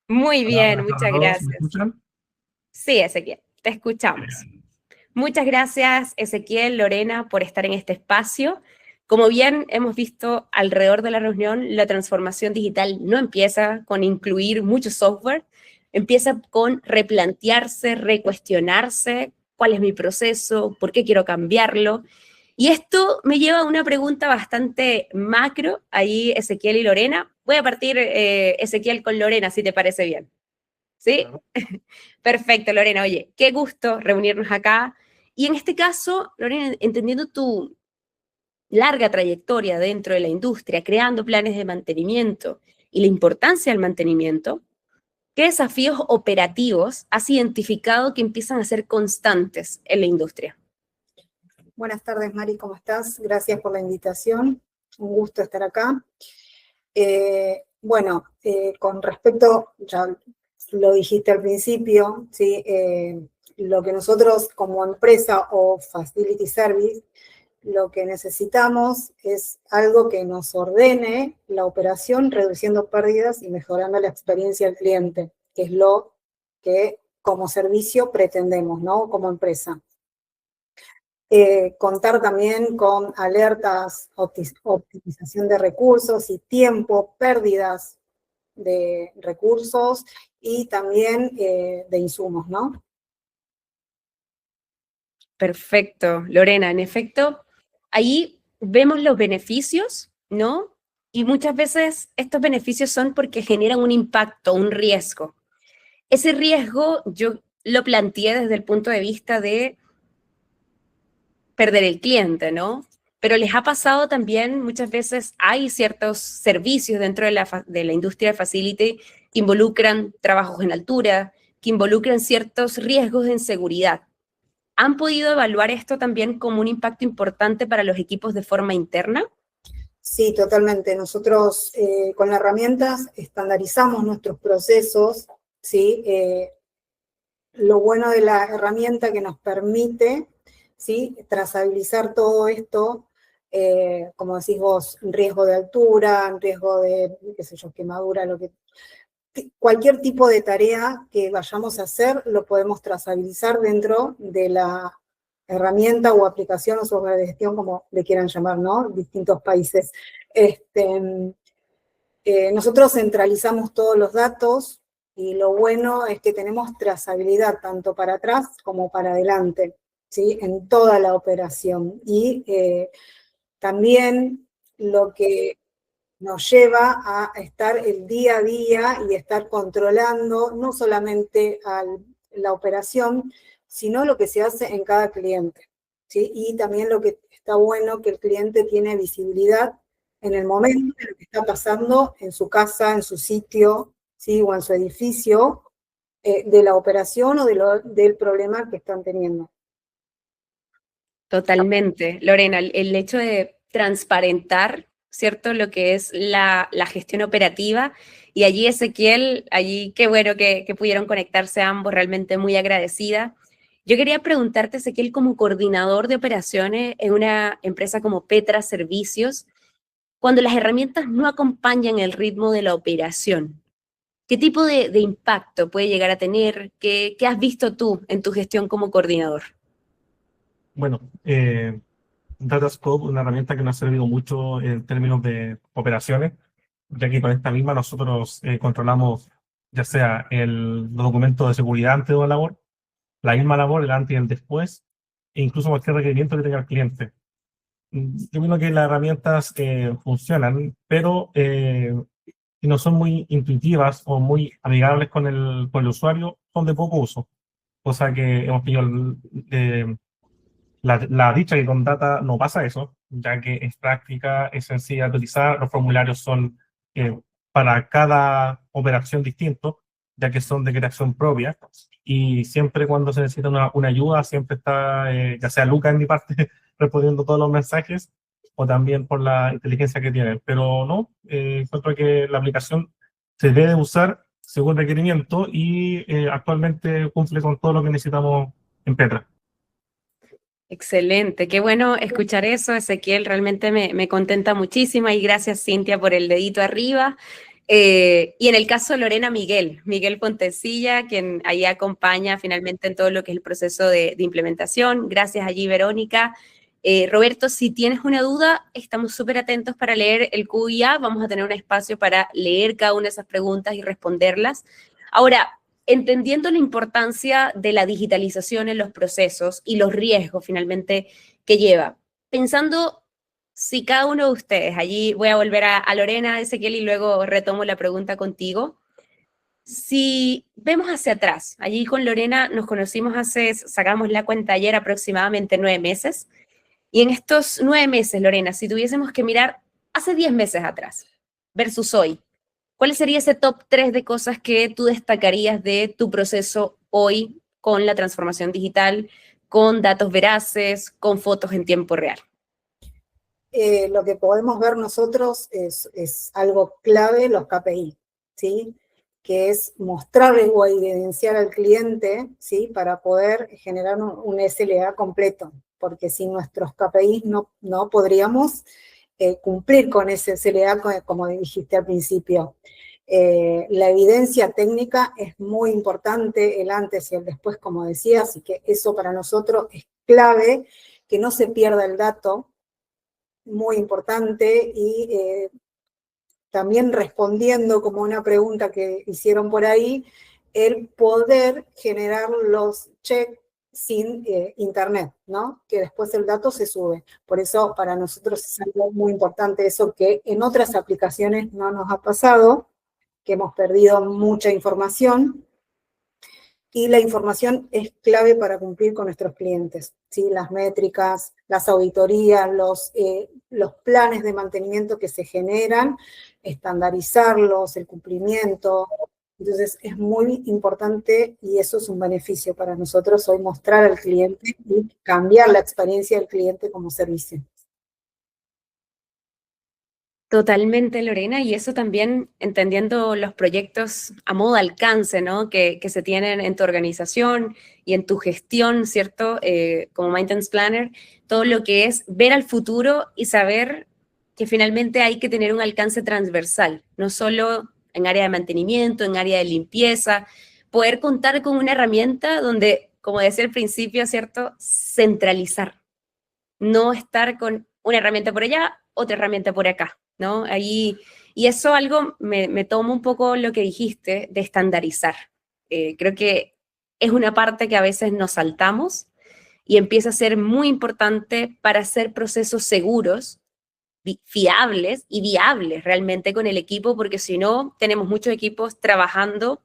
[SPEAKER 1] Muy bien,
[SPEAKER 3] Hola,
[SPEAKER 1] muchas
[SPEAKER 3] a todos,
[SPEAKER 1] gracias.
[SPEAKER 3] ¿me escuchan?
[SPEAKER 1] Sí, Ezequiel, te escuchamos.
[SPEAKER 3] Bien.
[SPEAKER 1] Muchas gracias, Ezequiel, Lorena, por estar en este espacio. Como bien hemos visto alrededor de la reunión, la transformación digital no empieza con incluir mucho software, empieza con replantearse, recuestionarse cuál es mi proceso, por qué quiero cambiarlo. Y esto me lleva a una pregunta bastante macro, ahí Ezequiel y Lorena. Voy a partir, Ezequiel, con Lorena, si te parece bien. ¿Sí?
[SPEAKER 3] Claro.
[SPEAKER 1] Perfecto, Lorena. Oye, qué gusto reunirnos acá. Y en este caso, Lorena, entendiendo tu larga trayectoria dentro de la industria, creando planes de mantenimiento y la importancia del mantenimiento, ¿qué desafíos operativos has identificado que empiezan a ser constantes en la industria?
[SPEAKER 2] Buenas tardes, Mari, ¿cómo estás? Gracias por la invitación. Un gusto estar acá. Con respecto, ya lo dijiste al principio, ¿sí? Lo que nosotros como empresa o Facility Service, lo que necesitamos es algo que nos ordene la operación, reduciendo pérdidas y mejorando la experiencia del cliente, que es lo que como servicio pretendemos, ¿no? Como empresa. Contar también con alertas, optimización de recursos y tiempo, pérdidas de recursos y también de insumos, ¿no?
[SPEAKER 1] Perfecto, Lorena. En efecto, ahí vemos los beneficios, ¿no? Y muchas veces estos beneficios son porque generan un impacto, un riesgo. Ese riesgo yo lo planteé desde el punto de vista de perder el cliente, ¿no? Pero les ha pasado también, muchas veces hay ciertos servicios dentro de la industria de facility que involucran trabajos en altura, que involucran ciertos riesgos de inseguridad. ¿Han podido evaluar esto también como un impacto importante para los equipos de forma interna?
[SPEAKER 2] Sí, totalmente. Nosotros con las herramientas estandarizamos nuestros procesos, ¿sí? Lo bueno de la herramienta que nos permite, ¿sí? Trazabilizar todo esto, como decís vos, riesgo de altura, riesgo de, qué sé yo, quemadura, cualquier tipo de tarea que vayamos a hacer lo podemos trazabilizar dentro de la herramienta o aplicación o software de gestión, como le quieran llamar, ¿no? Distintos países. Nosotros centralizamos todos los datos y lo bueno es que tenemos trazabilidad tanto para atrás como para adelante, ¿sí? En toda la operación. Y también lo que nos lleva a estar el día a día y estar controlando no solamente la operación, sino lo que se hace en cada cliente, ¿sí? Y también lo que está bueno, que el cliente tiene visibilidad en el momento de lo que está pasando en su casa, en su sitio, ¿sí? O en su edificio, de la operación o del problema que están teniendo.
[SPEAKER 1] Totalmente. Lorena, el hecho de transparentar, ¿cierto? Lo que es la gestión operativa. Y allí Ezequiel, allí qué bueno que pudieron conectarse ambos, realmente muy agradecida. Yo quería preguntarte, Ezequiel, como coordinador de operaciones en una empresa como Petra Servicios, cuando las herramientas no acompañan el ritmo de la operación, ¿qué tipo de impacto puede llegar a tener? ¿Qué has visto tú en tu gestión como coordinador?
[SPEAKER 3] Bueno, Datascope, una herramienta que nos ha servido mucho en términos de operaciones, ya que con esta misma nosotros controlamos ya sea los documentos de seguridad antes de una labor, la misma labor, el antes y el después, e incluso cualquier requerimiento que tenga el cliente. Yo creo que las herramientas funcionan, pero si no son muy intuitivas o muy amigables con el usuario, son de poco uso. Cosa que hemos tenido la dicha que con Data no pasa eso, ya que es práctica, es sencilla de utilizar, los formularios son para cada operación distinto, ya que son de creación propia, y siempre cuando se necesita una ayuda, siempre está, ya sea Luca en mi parte, respondiendo todos los mensajes, o también por la inteligencia que tienen. Pero no, encuentro que la aplicación se debe usar según requerimiento y actualmente cumple con todo lo que necesitamos en Petra.
[SPEAKER 1] Excelente, qué bueno escuchar eso, Ezequiel, realmente me contenta muchísimo y gracias, Cintia, por el dedito arriba. Y en el caso de Lorena, Miguel Fontecilla, quien ahí acompaña finalmente en todo lo que es el proceso de implementación. Gracias allí, Verónica. Roberto, si tienes una duda, estamos súper atentos para leer el QIA. Vamos a tener un espacio para leer cada una de esas preguntas y responderlas. Ahora, entendiendo la importancia de la digitalización en los procesos y los riesgos finalmente que lleva, pensando si cada uno de ustedes, allí voy a volver a Lorena, Ezequiel, y luego retomo la pregunta contigo. Si vemos hacia atrás, allí con Lorena nos conocimos sacamos la cuenta ayer, aproximadamente 9 meses, y en estos 9 meses, Lorena, si tuviésemos que mirar hace 10 meses atrás versus hoy, ¿cuál sería ese top 3 de cosas que tú destacarías de tu proceso hoy con la transformación digital, con datos veraces, con fotos en tiempo real?
[SPEAKER 2] Lo que podemos ver nosotros es algo clave, los KPI, ¿sí? Que es mostrarle o evidenciar al cliente, ¿sí? Para poder generar un SLA completo, porque sin nuestros KPIs no podríamos cumplir con ese SLA, como dijiste al principio. La evidencia técnica es muy importante, el antes y el después, como decía, así que eso para nosotros es clave, que no se pierda el dato, muy importante, y también respondiendo como una pregunta que hicieron por ahí, el poder generar los checks sin internet, ¿no? Que después el dato se sube. Por eso para nosotros es algo muy importante eso, que en otras aplicaciones no nos ha pasado, que hemos perdido mucha información, y la información es clave para cumplir con nuestros clientes, ¿sí? Las métricas, las auditorías, los planes de mantenimiento que se generan, estandarizarlos, el cumplimiento. Entonces es muy importante y eso es un beneficio para nosotros hoy, mostrar al cliente y cambiar la experiencia del cliente como servicio.
[SPEAKER 1] Totalmente, Lorena, y eso también entendiendo los proyectos a modo de alcance, ¿no? Que se tienen en tu organización y en tu gestión, ¿cierto? Como Maintenance Planner, todo lo que es ver al futuro y saber que finalmente hay que tener un alcance transversal, no solo en área de mantenimiento, en área de limpieza, poder contar con una herramienta donde, como decía al principio, ¿cierto? Centralizar, no estar con una herramienta por allá, otra herramienta por acá, ¿no? Ahí Y eso algo me tomo un poco lo que dijiste de estandarizar. Creo que es una parte que a veces nos saltamos y empieza a ser muy importante para hacer procesos seguros, fiables y viables realmente con el equipo, porque si no, tenemos muchos equipos trabajando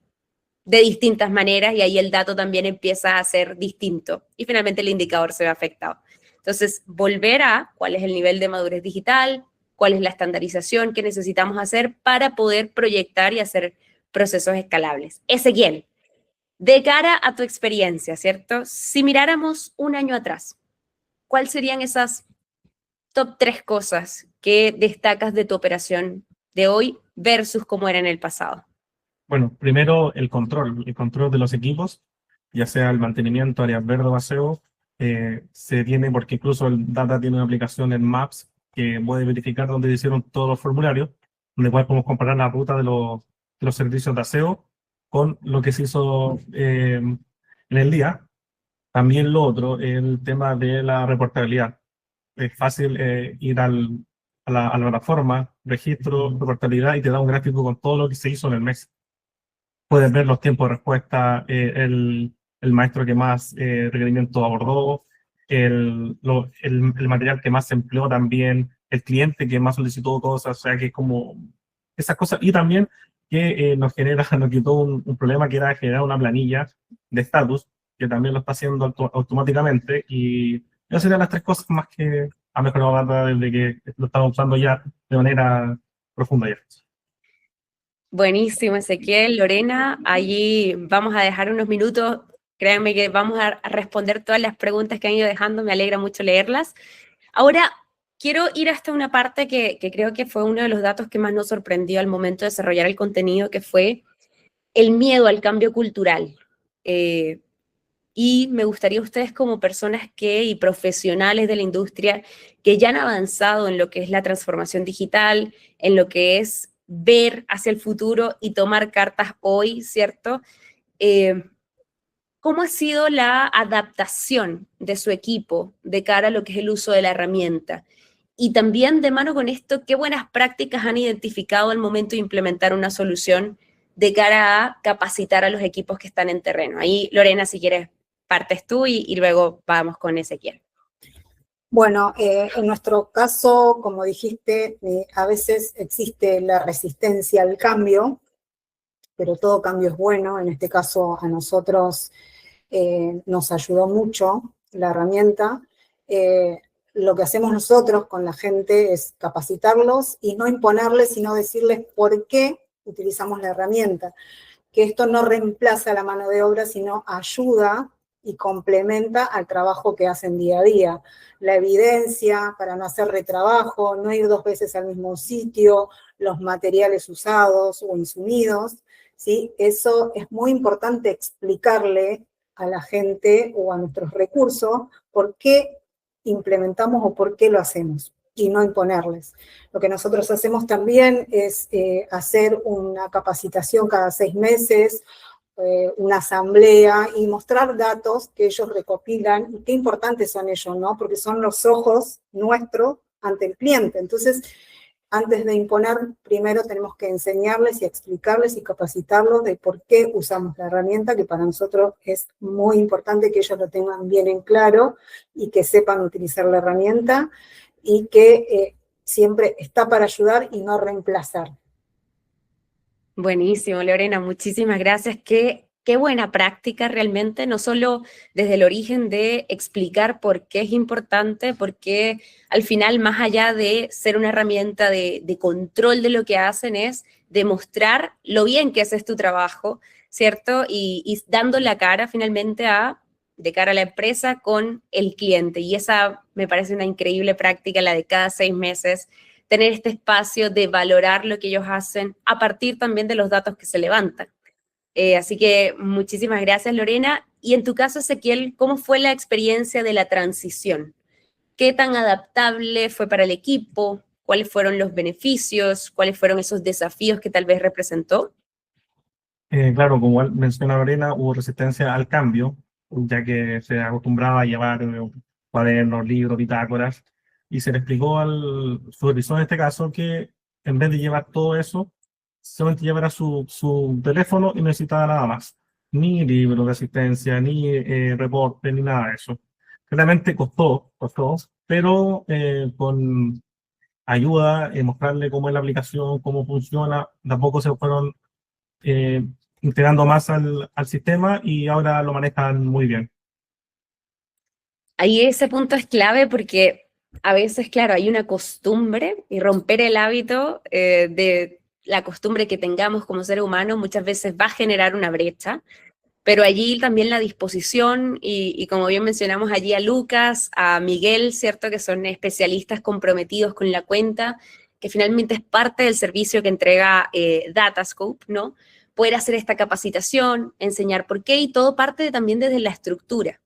[SPEAKER 1] de distintas maneras y ahí el dato también empieza a ser distinto y finalmente el indicador se ve afectado. Entonces, volver a cuál es el nivel de madurez digital, cuál es la estandarización que necesitamos hacer para poder proyectar y hacer procesos escalables. Ezequiel, de cara a tu experiencia, ¿cierto? Si miráramos un año atrás, ¿cuáles serían esas top 3 cosas que destacas de tu operación de hoy versus cómo era en el pasado?
[SPEAKER 3] Bueno, primero el control de los equipos, ya sea el mantenimiento, áreas verdes o aseo, se tiene, porque incluso el Data tiene una aplicación en Maps que puede verificar dónde hicieron todos los formularios, donde igual podemos comparar la ruta de los servicios de aseo con lo que se hizo en el día. También lo otro, el tema de la reportabilidad. Es fácil ir a la plataforma, registro, reportabilidad y te da un gráfico con todo lo que se hizo en el mes. Puedes ver los tiempos de respuesta, el maestro que más requerimiento abordó, el material que más se empleó también, el cliente que más solicitó cosas, o sea que es como esas cosas. Y también que nos quitó un problema que era generar una planilla de estatus, que también lo está haciendo automáticamente. Y esas serían las 3 cosas más que ha mejorado Data desde que lo estamos usando ya de manera profunda ya.
[SPEAKER 1] Buenísimo, Ezequiel, Lorena, allí vamos a dejar unos minutos, créanme que vamos a responder todas las preguntas que han ido dejando, me alegra mucho leerlas. Ahora, quiero ir hasta una parte que creo que fue uno de los datos que más nos sorprendió al momento de desarrollar el contenido, que fue el miedo al cambio cultural. Y me gustaría ustedes como personas y profesionales de la industria que ya han avanzado en lo que es la transformación digital, en lo que es ver hacia el futuro y tomar cartas hoy, ¿cierto? ¿Cómo ha sido la adaptación de su equipo de cara a lo que es el uso de la herramienta? Y también de mano con esto, ¿qué buenas prácticas han identificado al momento de implementar una solución de cara a capacitar a los equipos que están en terreno? Ahí, Lorena, si quieres, partes tú y luego vamos con Ezequiel.
[SPEAKER 2] Bueno, en nuestro caso, como dijiste, a veces existe la resistencia al cambio, pero todo cambio es bueno. En este caso, a nosotros nos ayudó mucho la herramienta. Lo que hacemos nosotros con la gente es capacitarlos y no imponerles, sino decirles por qué utilizamos la herramienta. Que esto no reemplaza la mano de obra, sino ayuda y complementa al trabajo que hacen día a día. La evidencia para no hacer retrabajo, no ir 2 veces al mismo sitio, los materiales usados o insumidos, ¿sí? Eso es muy importante explicarle a la gente o a nuestros recursos por qué implementamos o por qué lo hacemos y no imponerles. Lo que nosotros hacemos también es hacer una capacitación cada 6 meses, una asamblea y mostrar datos que ellos recopilan y qué importantes son ellos, ¿no? Porque son los ojos nuestros ante el cliente. Entonces, antes de imponer, primero tenemos que enseñarles y explicarles y capacitarlos de por qué usamos la herramienta, que para nosotros es muy importante que ellos lo tengan bien en claro y que sepan utilizar la herramienta y que siempre está para ayudar y no reemplazar.
[SPEAKER 1] Buenísimo, Lorena, muchísimas gracias. Qué buena práctica realmente, no solo desde el origen de explicar por qué es importante, porque al final, más allá de ser una herramienta de control de lo que hacen, es demostrar lo bien que haces tu trabajo, ¿cierto? Y dando la cara finalmente de cara a la empresa con el cliente. Y esa me parece una increíble práctica, la de cada 6 meses, tener este espacio de valorar lo que ellos hacen a partir también de los datos que se levantan. Así que muchísimas gracias, Lorena. Y en tu caso, Ezequiel, ¿cómo fue la experiencia de la transición? ¿Qué tan adaptable fue para el equipo? ¿Cuáles fueron los beneficios? ¿Cuáles fueron esos desafíos que tal vez representó?
[SPEAKER 3] Claro, como menciona Lorena, hubo resistencia al cambio, ya que se acostumbraba a llevar cuadernos, libros, bitácoras, y se le explicó al supervisor en este caso que en vez de llevar todo eso, solamente llevará su teléfono y no necesitaba nada más. Ni libro de asistencia, ni reporte, ni nada de eso. Claramente costó, pero con ayuda, mostrarle cómo es la aplicación, cómo funciona, tampoco se fueron eh, integrando más al sistema y ahora lo manejan muy bien.
[SPEAKER 1] Ahí ese punto es clave porque a veces, claro, hay una costumbre y romper el hábito de la costumbre que tengamos como ser humano muchas veces va a generar una brecha, pero allí también la disposición y como bien mencionamos allí a Lucas, a Miguel, ¿cierto? Que son especialistas comprometidos con la cuenta, que finalmente es parte del servicio que entrega Datascope, ¿no? Poder hacer esta capacitación, enseñar por qué y todo parte también desde la estructura.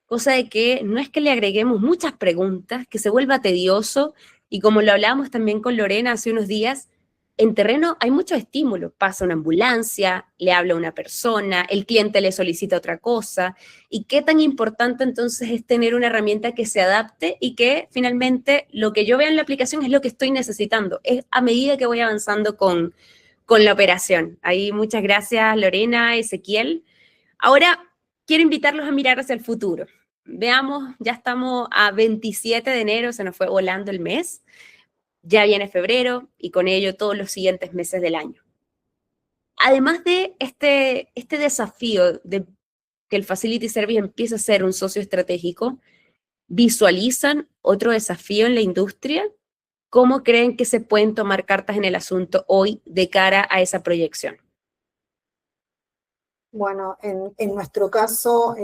[SPEAKER 1] Cosa de que no es que le agreguemos muchas preguntas, que se vuelva tedioso, y como lo hablábamos también con Lorena hace unos días, en terreno hay mucho estímulo, pasa una ambulancia, le habla una persona, el cliente le solicita otra cosa, y qué tan importante entonces es tener una herramienta que se adapte y que finalmente lo que yo vea en la aplicación es lo que estoy necesitando, es a medida que voy avanzando con la operación. Ahí muchas gracias Lorena, Ezequiel. Ahora quiero invitarlos a mirar hacia el futuro. Veamos, ya estamos a 27 de enero, se nos fue volando el mes, ya viene febrero y con ello todos los siguientes meses del año. Además de este desafío de que el Facility Service empiece a ser un socio estratégico, ¿visualizan otro desafío en la industria? ¿Cómo creen que se pueden tomar cartas en el asunto hoy de cara a esa proyección?
[SPEAKER 2] Bueno, en nuestro caso,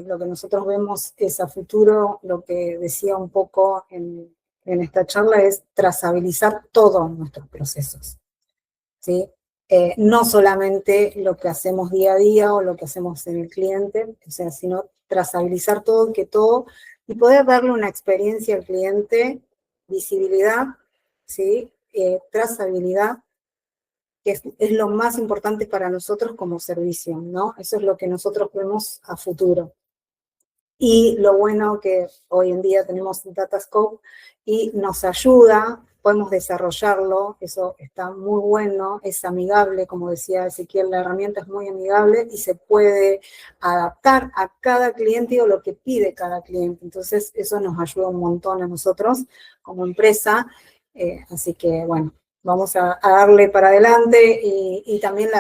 [SPEAKER 2] lo que nosotros vemos es a futuro, lo que decía un poco en esta charla, es trazabilizar todos nuestros procesos, ¿sí? No solamente lo que hacemos día a día o lo que hacemos en el cliente, o sea, sino trazabilizar todo, y poder darle una experiencia al cliente, visibilidad, ¿sí? Trazabilidad, que es lo más importante para nosotros como servicio, ¿no? Eso es lo que nosotros vemos a futuro. Y lo bueno que hoy en día tenemos Datascope y nos ayuda, podemos desarrollarlo, eso está muy bueno, es amigable, como decía Ezequiel, la herramienta es muy amigable y se puede adaptar a cada cliente o lo que pide cada cliente. Entonces, eso nos ayuda un montón a nosotros como empresa. Así que, bueno, vamos a darle para adelante y también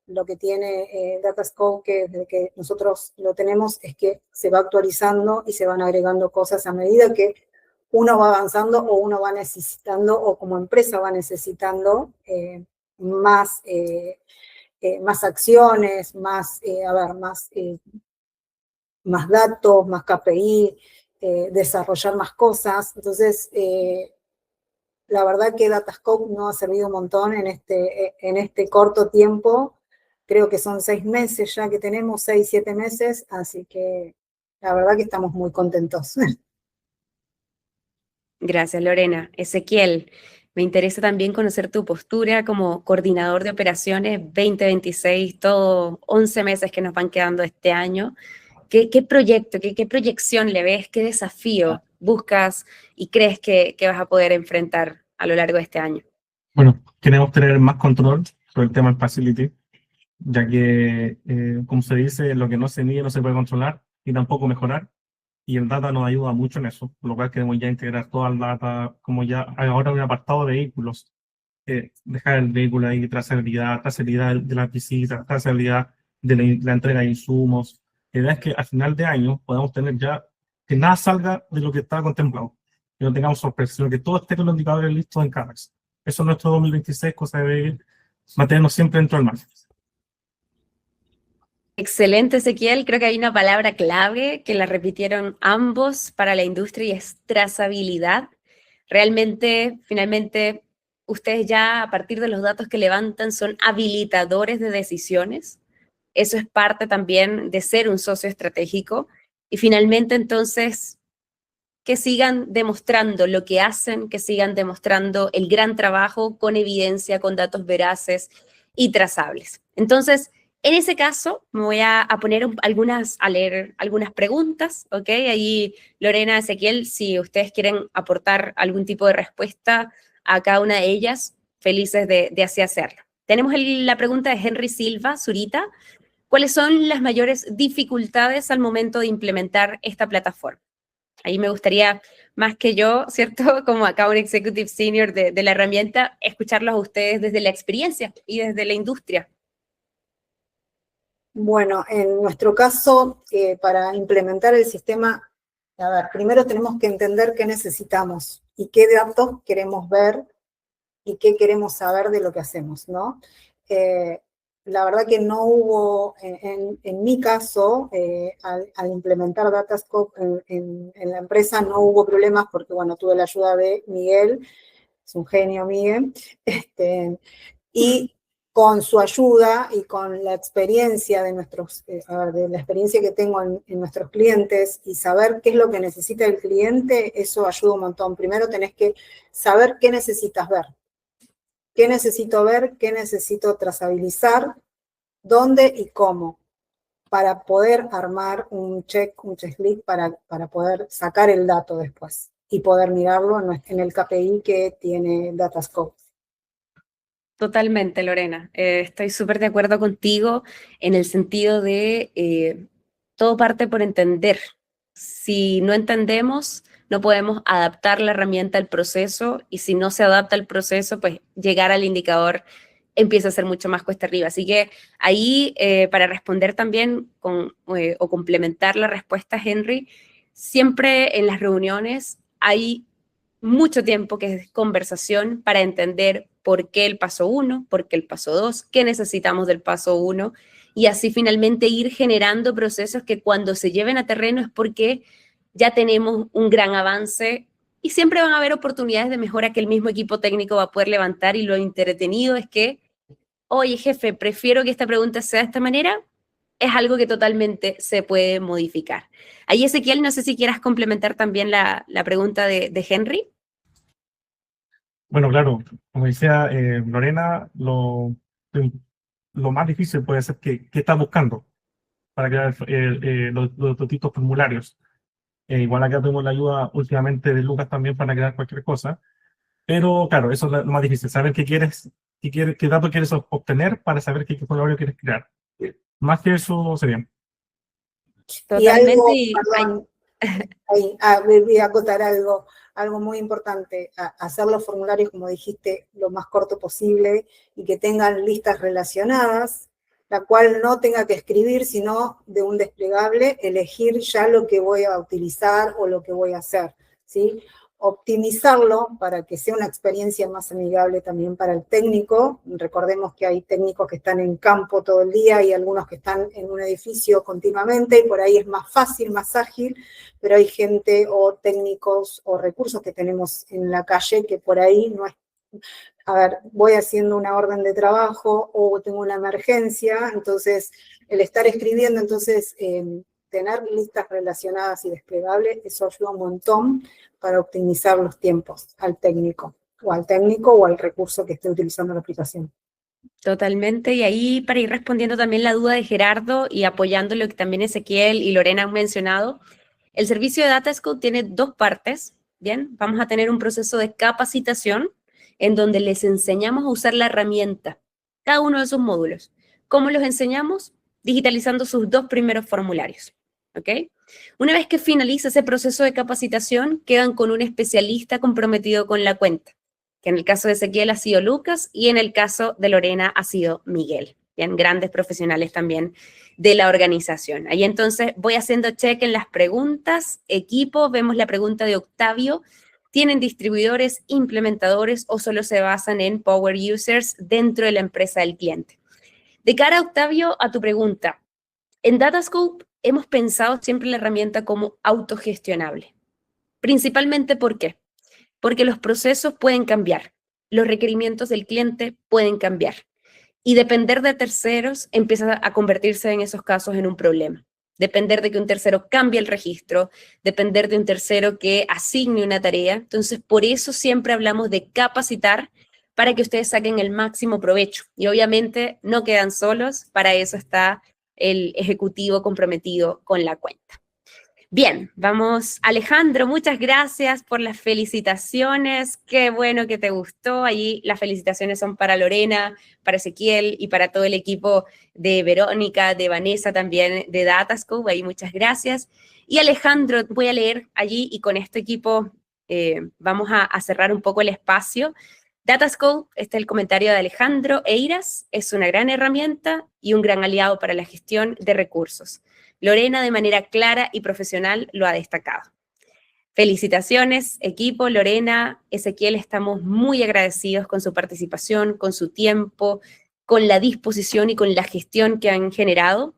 [SPEAKER 2] lo que tiene Datascope, que desde que nosotros lo tenemos, es que se va actualizando y se van agregando cosas a medida que uno va avanzando o uno va necesitando, o como empresa va necesitando más acciones, más datos, más KPI, desarrollar más cosas. Entonces, la verdad que Datascope nos ha servido un montón en este corto tiempo. Creo que son 6 meses ya que tenemos, 6, 7 meses, así que la verdad que estamos muy contentos.
[SPEAKER 1] Gracias, Lorena. Ezequiel, me interesa también conocer tu postura como coordinador de operaciones 2026, todo 11 meses que nos van quedando este año. ¿Qué proyecto, qué proyección le ves, qué desafío buscas y crees que vas a poder enfrentar a lo largo de este año?
[SPEAKER 3] Bueno, queremos tener más control sobre el tema del facility, ya que, como se dice, lo que no se mide no se puede controlar y tampoco mejorar. Y el data nos ayuda mucho en eso, por lo cual queremos ya integrar toda el data, como ya hay ahora un apartado de vehículos, dejar el vehículo ahí, trazabilidad de las visitas, trazabilidad de la entrega de insumos. La idea es que al final de año podamos tener ya que nada salga de lo que estaba contemplado, que no tengamos sorpresas, sino que todo esté con los indicadores listos en CAPEX. Eso es nuestro 2026, cosa de mantenernos siempre dentro del margen.
[SPEAKER 1] Excelente, Ezequiel. Creo que hay una palabra clave que la repitieron ambos para la industria y es trazabilidad. Realmente, finalmente, ustedes ya a partir de los datos que levantan son habilitadores de decisiones. Eso es parte también de ser un socio estratégico. Y finalmente, entonces, que sigan demostrando lo que hacen, que sigan demostrando el gran trabajo con evidencia, con datos veraces y trazables. Entonces, en ese caso, me voy a poner a leer algunas preguntas, ¿ok? Ahí, Lorena, Ezequiel, si ustedes quieren aportar algún tipo de respuesta a cada una de ellas, felices de así hacerlo. Tenemos la pregunta de Henry Silva, Zurita. ¿Cuáles son las mayores dificultades al momento de implementar esta plataforma? Ahí me gustaría, más que yo, ¿cierto? Como acá un Executive Senior de la herramienta, escucharlos a ustedes desde la experiencia y desde la industria.
[SPEAKER 2] Bueno, en nuestro caso, para implementar el sistema, a ver, primero tenemos que entender qué necesitamos y qué datos queremos ver y qué queremos saber de lo que hacemos, ¿no? La verdad que no hubo, en mi caso, al implementar Datascope en la empresa, no hubo problemas porque, bueno, tuve la ayuda de Miguel, es un genio Miguel, y con su ayuda y con la experiencia de de la experiencia que tengo en nuestros clientes y saber qué es lo que necesita el cliente, eso ayuda un montón. Primero tenés que saber qué necesitas ver. ¿Qué necesito ver? ¿Qué necesito trazabilizar? ¿Dónde y cómo? Para poder armar un checklist para poder sacar el dato después y poder mirarlo en el KPI que tiene Datascope.
[SPEAKER 1] Totalmente, Lorena. Estoy súper de acuerdo contigo en el sentido de todo parte por entender. Si no entendemos, no podemos adaptar la herramienta al proceso y si no se adapta al proceso, pues llegar al indicador empieza a ser mucho más cuesta arriba. Así que ahí, para responder también o complementar la respuesta, Henry, siempre en las reuniones hay mucho tiempo que es conversación para entender por qué el paso 1, por qué el paso 2, qué necesitamos del paso 1 y así finalmente ir generando procesos que cuando se lleven a terreno es porque ya tenemos un gran avance y siempre van a haber oportunidades de mejora que el mismo equipo técnico va a poder levantar y lo entretenido es que, oye jefe, prefiero que esta pregunta sea de esta manera, es algo que totalmente se puede modificar. Ahí Ezequiel, no sé si quieras complementar también la pregunta de Henry.
[SPEAKER 3] Bueno, claro, como decía Lorena, lo más difícil puede ser qué estás buscando para crear los distintos formularios. Igual acá tenemos la ayuda últimamente de Lucas también para crear cualquier cosa, pero claro, eso es lo más difícil, saber qué datos quieres obtener para saber qué formulario quieres crear. Más que eso sería.
[SPEAKER 1] Totalmente.
[SPEAKER 2] Y algo, perdón, voy a acotar algo muy importante, hacer los formularios, como dijiste, lo más corto posible y que tengan listas relacionadas, la cual no tenga que escribir, sino de un desplegable, elegir ya lo que voy a utilizar o lo que voy a hacer, ¿sí? Optimizarlo para que sea una experiencia más amigable también para el técnico. Recordemos que hay técnicos que están en campo todo el día y algunos que están en un edificio continuamente y por ahí es más fácil, más ágil, pero hay gente o técnicos o recursos que tenemos en la calle que por ahí no es, a ver, voy haciendo una orden de trabajo o tengo una emergencia, entonces el estar escribiendo, entonces tener listas relacionadas y desplegables, eso ayuda un montón para optimizar los tiempos al técnico o al recurso que esté utilizando la aplicación.
[SPEAKER 1] Totalmente, y ahí para ir respondiendo también la duda de Gerardo y apoyando lo que también Ezequiel y Lorena han mencionado, el servicio de Datascope tiene dos partes, ¿bien? Vamos a tener un proceso de capacitación en donde les enseñamos a usar la herramienta, cada uno de sus módulos. ¿Cómo los enseñamos? Digitalizando sus dos primeros formularios, ¿ok? Una vez que finaliza ese proceso de capacitación, quedan con un especialista comprometido con la cuenta, que en el caso de Ezequiel ha sido Lucas y en el caso de Lorena ha sido Miguel, bien, grandes profesionales también de la organización. Ahí entonces voy haciendo check en las preguntas, equipo, vemos la pregunta de Octavio, ¿tienen distribuidores, implementadores o solo se basan en power users dentro de la empresa del cliente? De cara, Octavio, a tu pregunta, en Datascope hemos pensado siempre la herramienta como autogestionable. Principalmente, ¿por qué? Porque los procesos pueden cambiar, los requerimientos del cliente pueden cambiar y depender de terceros empieza a convertirse en esos casos en un problema. Depender de que un tercero cambie el registro, depender de un tercero que asigne una tarea. Entonces, por eso siempre hablamos de capacitar para que ustedes saquen el máximo provecho. Y obviamente no quedan solos, para eso está el ejecutivo comprometido con la cuenta. Bien, vamos. Alejandro, muchas gracias por las felicitaciones. Qué bueno que te gustó. Allí las felicitaciones son para Lorena, para Ezequiel y para todo el equipo de Verónica, de Vanessa también, de Datascope. Ahí muchas gracias. Y Alejandro, voy a leer allí y con este equipo vamos a cerrar un poco el espacio. Datascope, este es el comentario de Alejandro Eiras, es una gran herramienta y un gran aliado para la gestión de recursos. Lorena, de manera clara y profesional, lo ha destacado. Felicitaciones, equipo, Lorena, Ezequiel, estamos muy agradecidos con su participación, con su tiempo, con la disposición y con la gestión que han generado.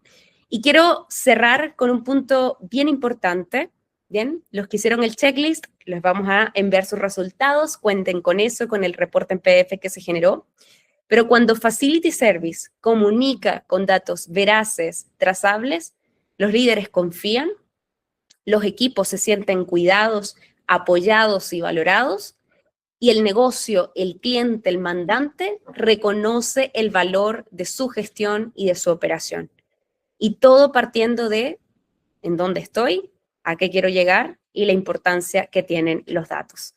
[SPEAKER 1] Y quiero cerrar con un punto bien importante. Bien, los que hicieron el checklist, les vamos a enviar sus resultados, cuenten con eso, con el reporte en PDF que se generó. Pero cuando Facility Service comunica con datos veraces, trazables, los líderes confían, los equipos se sienten cuidados, apoyados y valorados, y el negocio, el cliente, el mandante, reconoce el valor de su gestión y de su operación. Y todo partiendo de en dónde estoy, a qué quiero llegar y la importancia que tienen los datos.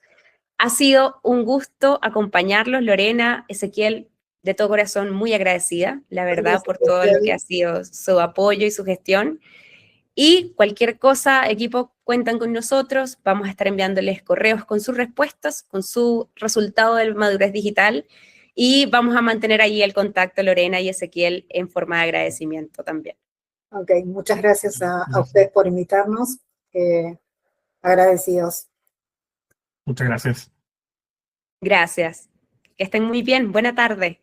[SPEAKER 1] Ha sido un gusto acompañarlos, Lorena, Ezequiel, de todo corazón muy agradecida, la verdad, por todo lo que ha sido su apoyo y su gestión. Y cualquier cosa, equipo, cuentan con nosotros, vamos a estar enviándoles correos con sus respuestas, con su resultado de madurez digital y vamos a mantener ahí el contacto, Lorena y Ezequiel, en forma de agradecimiento también.
[SPEAKER 2] Ok, muchas gracias a ustedes por invitarnos, agradecidos.
[SPEAKER 3] Muchas gracias.
[SPEAKER 1] Gracias. Que estén muy bien. Buena tarde.